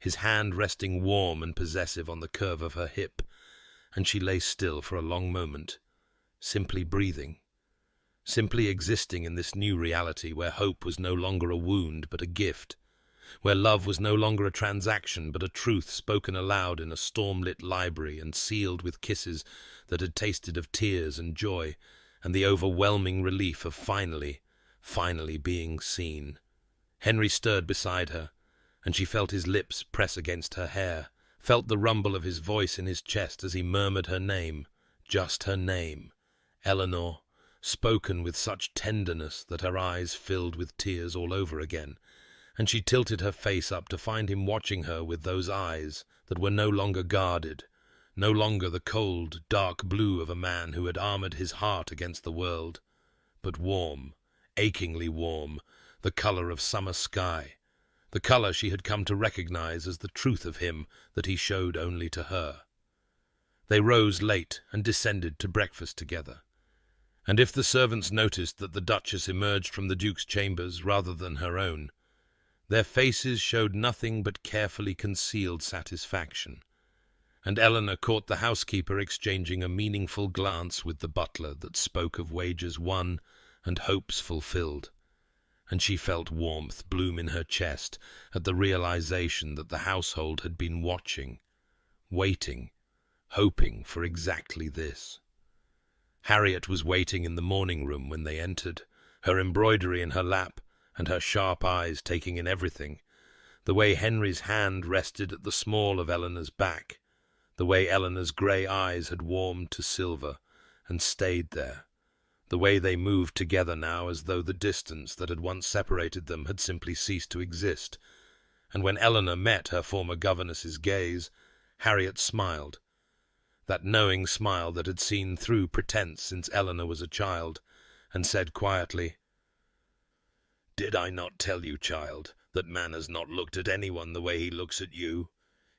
his hand resting warm and possessive on the curve of her hip, and she lay still for a long moment, simply breathing, simply existing in this new reality where hope was no longer a wound but a gift, where love was no longer a transaction but a truth spoken aloud in a storm-lit library and sealed with kisses that had tasted of tears and joy and the overwhelming relief of finally being seen. Henry stirred beside her, and she felt his lips press against her hair, felt the rumble of his voice in his chest as he murmured her name, just her name, Eleanor, spoken with such tenderness that her eyes filled with tears all over again, and she tilted her face up to find him watching her with those eyes that were no longer guarded, no longer the cold, dark blue of a man who had armored his heart against the world, but warm, achingly warm, the color of summer sky, the color she had come to recognize as the truth of him that he showed only to her. They rose late and descended to breakfast together, and if the servants noticed that the Duchess emerged from the Duke's chambers rather than her own, their faces showed nothing but carefully concealed satisfaction, and Eleanor caught the housekeeper exchanging a meaningful glance with the butler that spoke of wagers won and hopes fulfilled, and she felt warmth bloom in her chest at the realization that the household had been watching, waiting, hoping for exactly this. Harriet was waiting in the morning-room when they entered, her embroidery in her lap, and her sharp eyes taking in everything, the way Henry's hand rested at the small of Eleanor's back, the way Eleanor's grey eyes had warmed to silver and stayed there, the way they moved together now as though the distance that had once separated them had simply ceased to exist. And when Eleanor met her former governess's gaze, Harriet smiled, that knowing smile that had seen through pretense since Eleanor was a child, and said quietly, "Did I not tell you, child, that man has not looked at anyone the way he looks at you?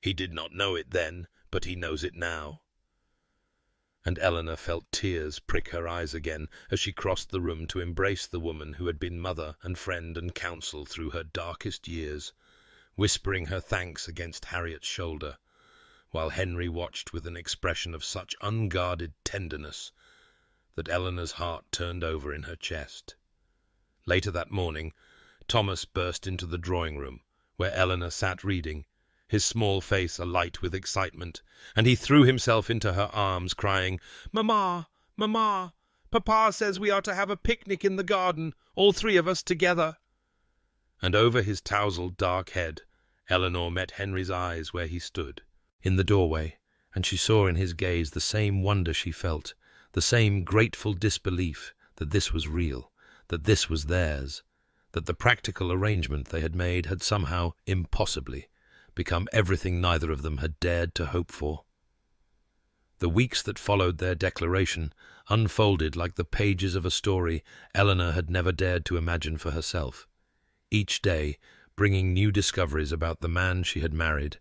He did not know it then, but he knows it now." And Eleanor felt tears prick her eyes again as she crossed the room to embrace the woman who had been mother and friend and counsel through her darkest years, whispering her thanks against Harriet's shoulder, while Henry watched with an expression of such unguarded tenderness that Eleanor's heart turned over in her chest. Later that morning, Thomas burst into the drawing-room, where Eleanor sat reading, his small face alight with excitement, and he threw himself into her arms, crying, "Mamma, Mamma, Papa says we are to have a picnic in the garden, all 3 of us together." And over his tousled dark head, Eleanor met Henry's eyes where he stood, in the doorway, and she saw in his gaze the same wonder she felt, the same grateful disbelief that this was real, that this was theirs, that the practical arrangement they had made had somehow, impossibly, become everything neither of them had dared to hope for. The weeks that followed their declaration unfolded like the pages of a story Eleanor had never dared to imagine for herself. each day bringing new discoveries about the man she had married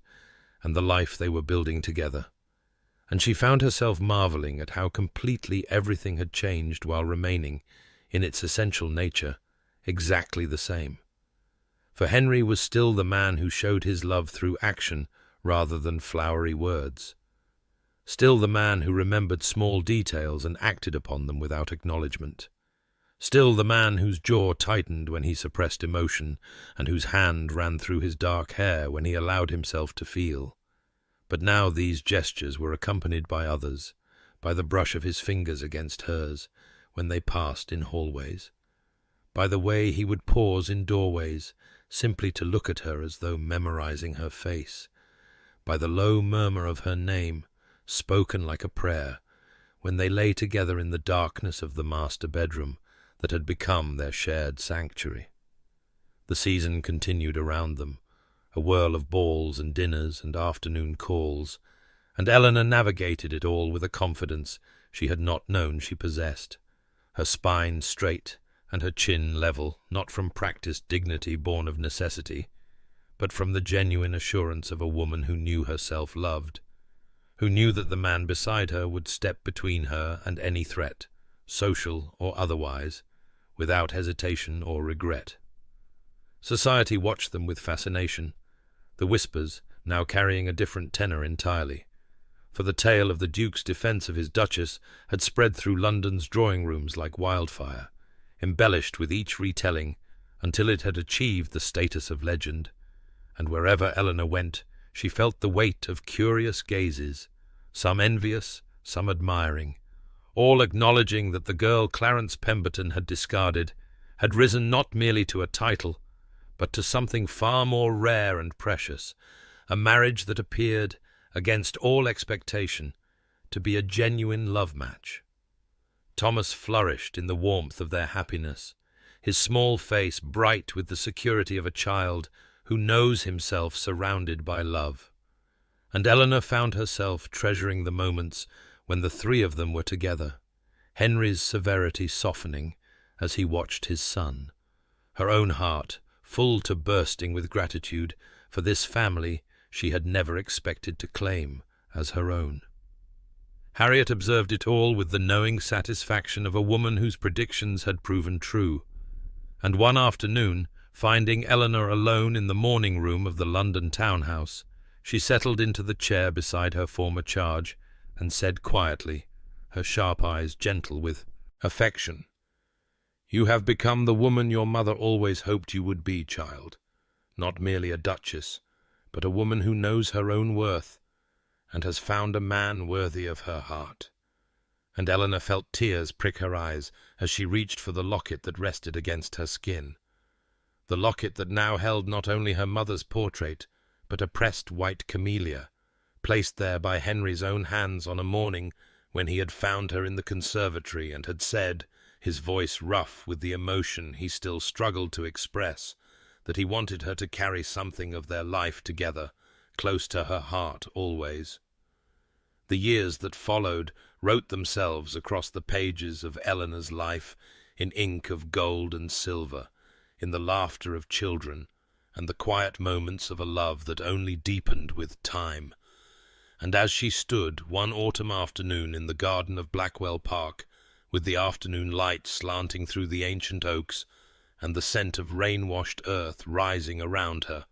and the life they were building together. And she found herself marveling at how completely everything had changed while remaining, in its essential nature, exactly the same. For Henry was still the man who showed his love through action rather than flowery words. Still the man who remembered small details and acted upon them without acknowledgement. Still the man whose jaw tightened when he suppressed emotion and whose hand ran through his dark hair when he allowed himself to feel. But now these gestures were accompanied by others, by the brush of his fingers against hers when they passed in hallways, by the way he would pause in doorways simply to look at her as though memorizing her face, by the low murmur of her name, spoken like a prayer, when they lay together in the darkness of the master bedroom that had become their shared sanctuary. The season continued around them, a whirl of balls and dinners and afternoon calls, and Eleanor navigated it all with a confidence she had not known she possessed, her spine straight and her chin level, not from practiced dignity born of necessity, but from the genuine assurance of a woman who knew herself loved, who knew that the man beside her would step between her and any threat, social or otherwise, without hesitation or regret. Society watched them with fascination, the whispers now carrying a different tenor entirely, for the tale of the Duke's defence of his Duchess had spread through London's drawing-rooms like wildfire, embellished with each retelling until it had achieved the status of legend, and wherever Eleanor went she felt the weight of curious gazes, some envious, some admiring, all acknowledging that the girl Clarence Pemberton had discarded had risen not merely to a title, but to something far more rare and precious, a marriage that appeared, against all expectation, to be a genuine love match. Thomas flourished in the warmth of their happiness, his small face bright with the security of a child who knows himself surrounded by love. And Eleanor found herself treasuring the moments when the three of them were together, Henry's severity softening as he watched his son, her own heart full to bursting with gratitude for this family she had never expected to claim as her own. Harriet observed it all with the knowing satisfaction of a woman whose predictions had proven true, and one afternoon, finding Eleanor alone in the morning room of the London townhouse, she settled into the chair beside her former charge and said quietly, her sharp eyes gentle with affection, "You have become the woman your mother always hoped you would be, child. Not merely a duchess, but a woman who knows her own worth, and has found a man worthy of her heart." And Eleanor felt tears prick her eyes as she reached for the locket that rested against her skin. The locket that now held not only her mother's portrait, but a pressed white camellia, placed there by Henry's own hands on a morning when he had found her in the conservatory and had said, his voice rough with the emotion he still struggled to express, that he wanted her to carry something of their life together, close to her heart always. The years that followed wrote themselves across the pages of Eleanor's life in ink of gold and silver, in the laughter of children, and the quiet moments of a love that only deepened with time. And as she stood one autumn afternoon in the garden of Blackwell Park, with the afternoon light slanting through the ancient oaks, and the scent of rain-washed earth rising around her,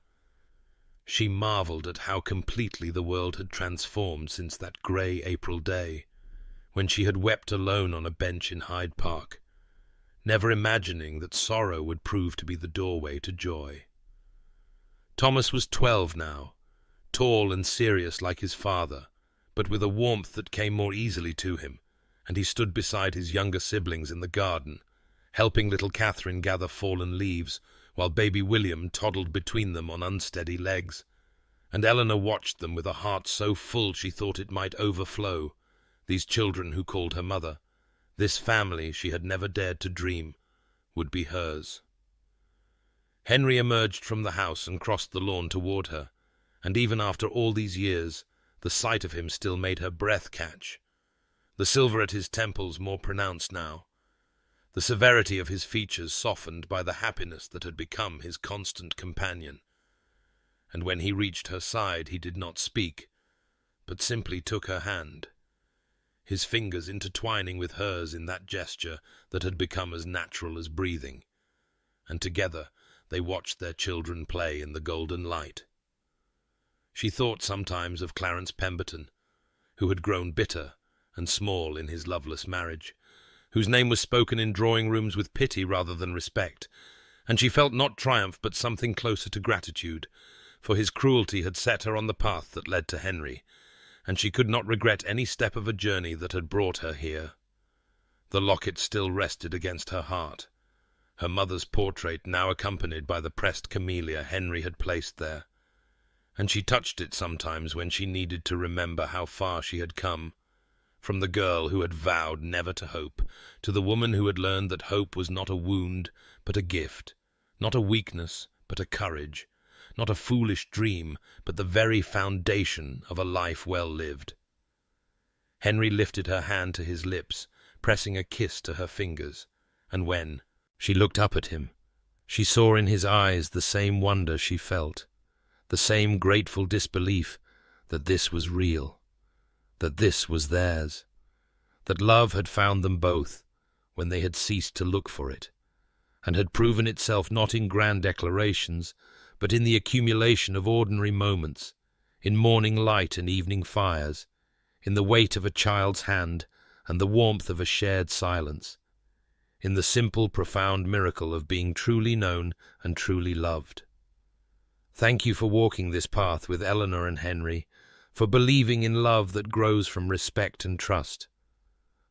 she marvelled at how completely the world had transformed since that grey April day, when she had wept alone on a bench in Hyde Park, never imagining that sorrow would prove to be the doorway to joy. Thomas was 12 now, tall and serious like his father, but with a warmth that came more easily to him, and he stood beside his younger siblings in the garden, helping little Catherine gather fallen leaves, while baby William toddled between them on unsteady legs. And Eleanor watched them with a heart so full she thought it might overflow, these children who called her mother, this family she had never dared to dream would be hers. Henry emerged from the house and crossed the lawn toward her, and even after all these years, the sight of him still made her breath catch. The silver at his temples more pronounced now, the severity of his features softened by the happiness that had become his constant companion. And when he reached her side, he did not speak, but simply took her hand, his fingers intertwining with hers in that gesture that had become as natural as breathing, and together they watched their children play in the golden light. She thought sometimes of Clarence Pemberton, who had grown bitter and small in his loveless marriage, whose name was spoken in drawing-rooms with pity rather than respect, and she felt not triumph but something closer to gratitude, for his cruelty had set her on the path that led to Henry, and she could not regret any step of a journey that had brought her here. The locket still rested against her heart, her mother's portrait now accompanied by the pressed camellia Henry had placed there, and she touched it sometimes when she needed to remember how far she had come, from the girl who had vowed never to hope, to the woman who had learned that hope was not a wound, but a gift, not a weakness, but a courage, not a foolish dream, but the very foundation of a life well lived. Henry lifted her hand to his lips, pressing a kiss to her fingers, and when she looked up at him, she saw in his eyes the same wonder she felt, the same grateful disbelief that this was real, that this was theirs, that love had found them both when they had ceased to look for it, and had proven itself not in grand declarations, but in the accumulation of ordinary moments, in morning light and evening fires, in the weight of a child's hand and the warmth of a shared silence, in the simple, profound miracle of being truly known and truly loved. Thank you for walking this path with Eleanor and Henry, for believing in love that grows from respect and trust,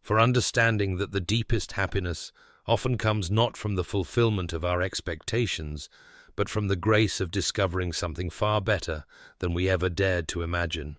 for understanding that the deepest happiness often comes not from the fulfillment of our expectations, but from the grace of discovering something far better than we ever dared to imagine.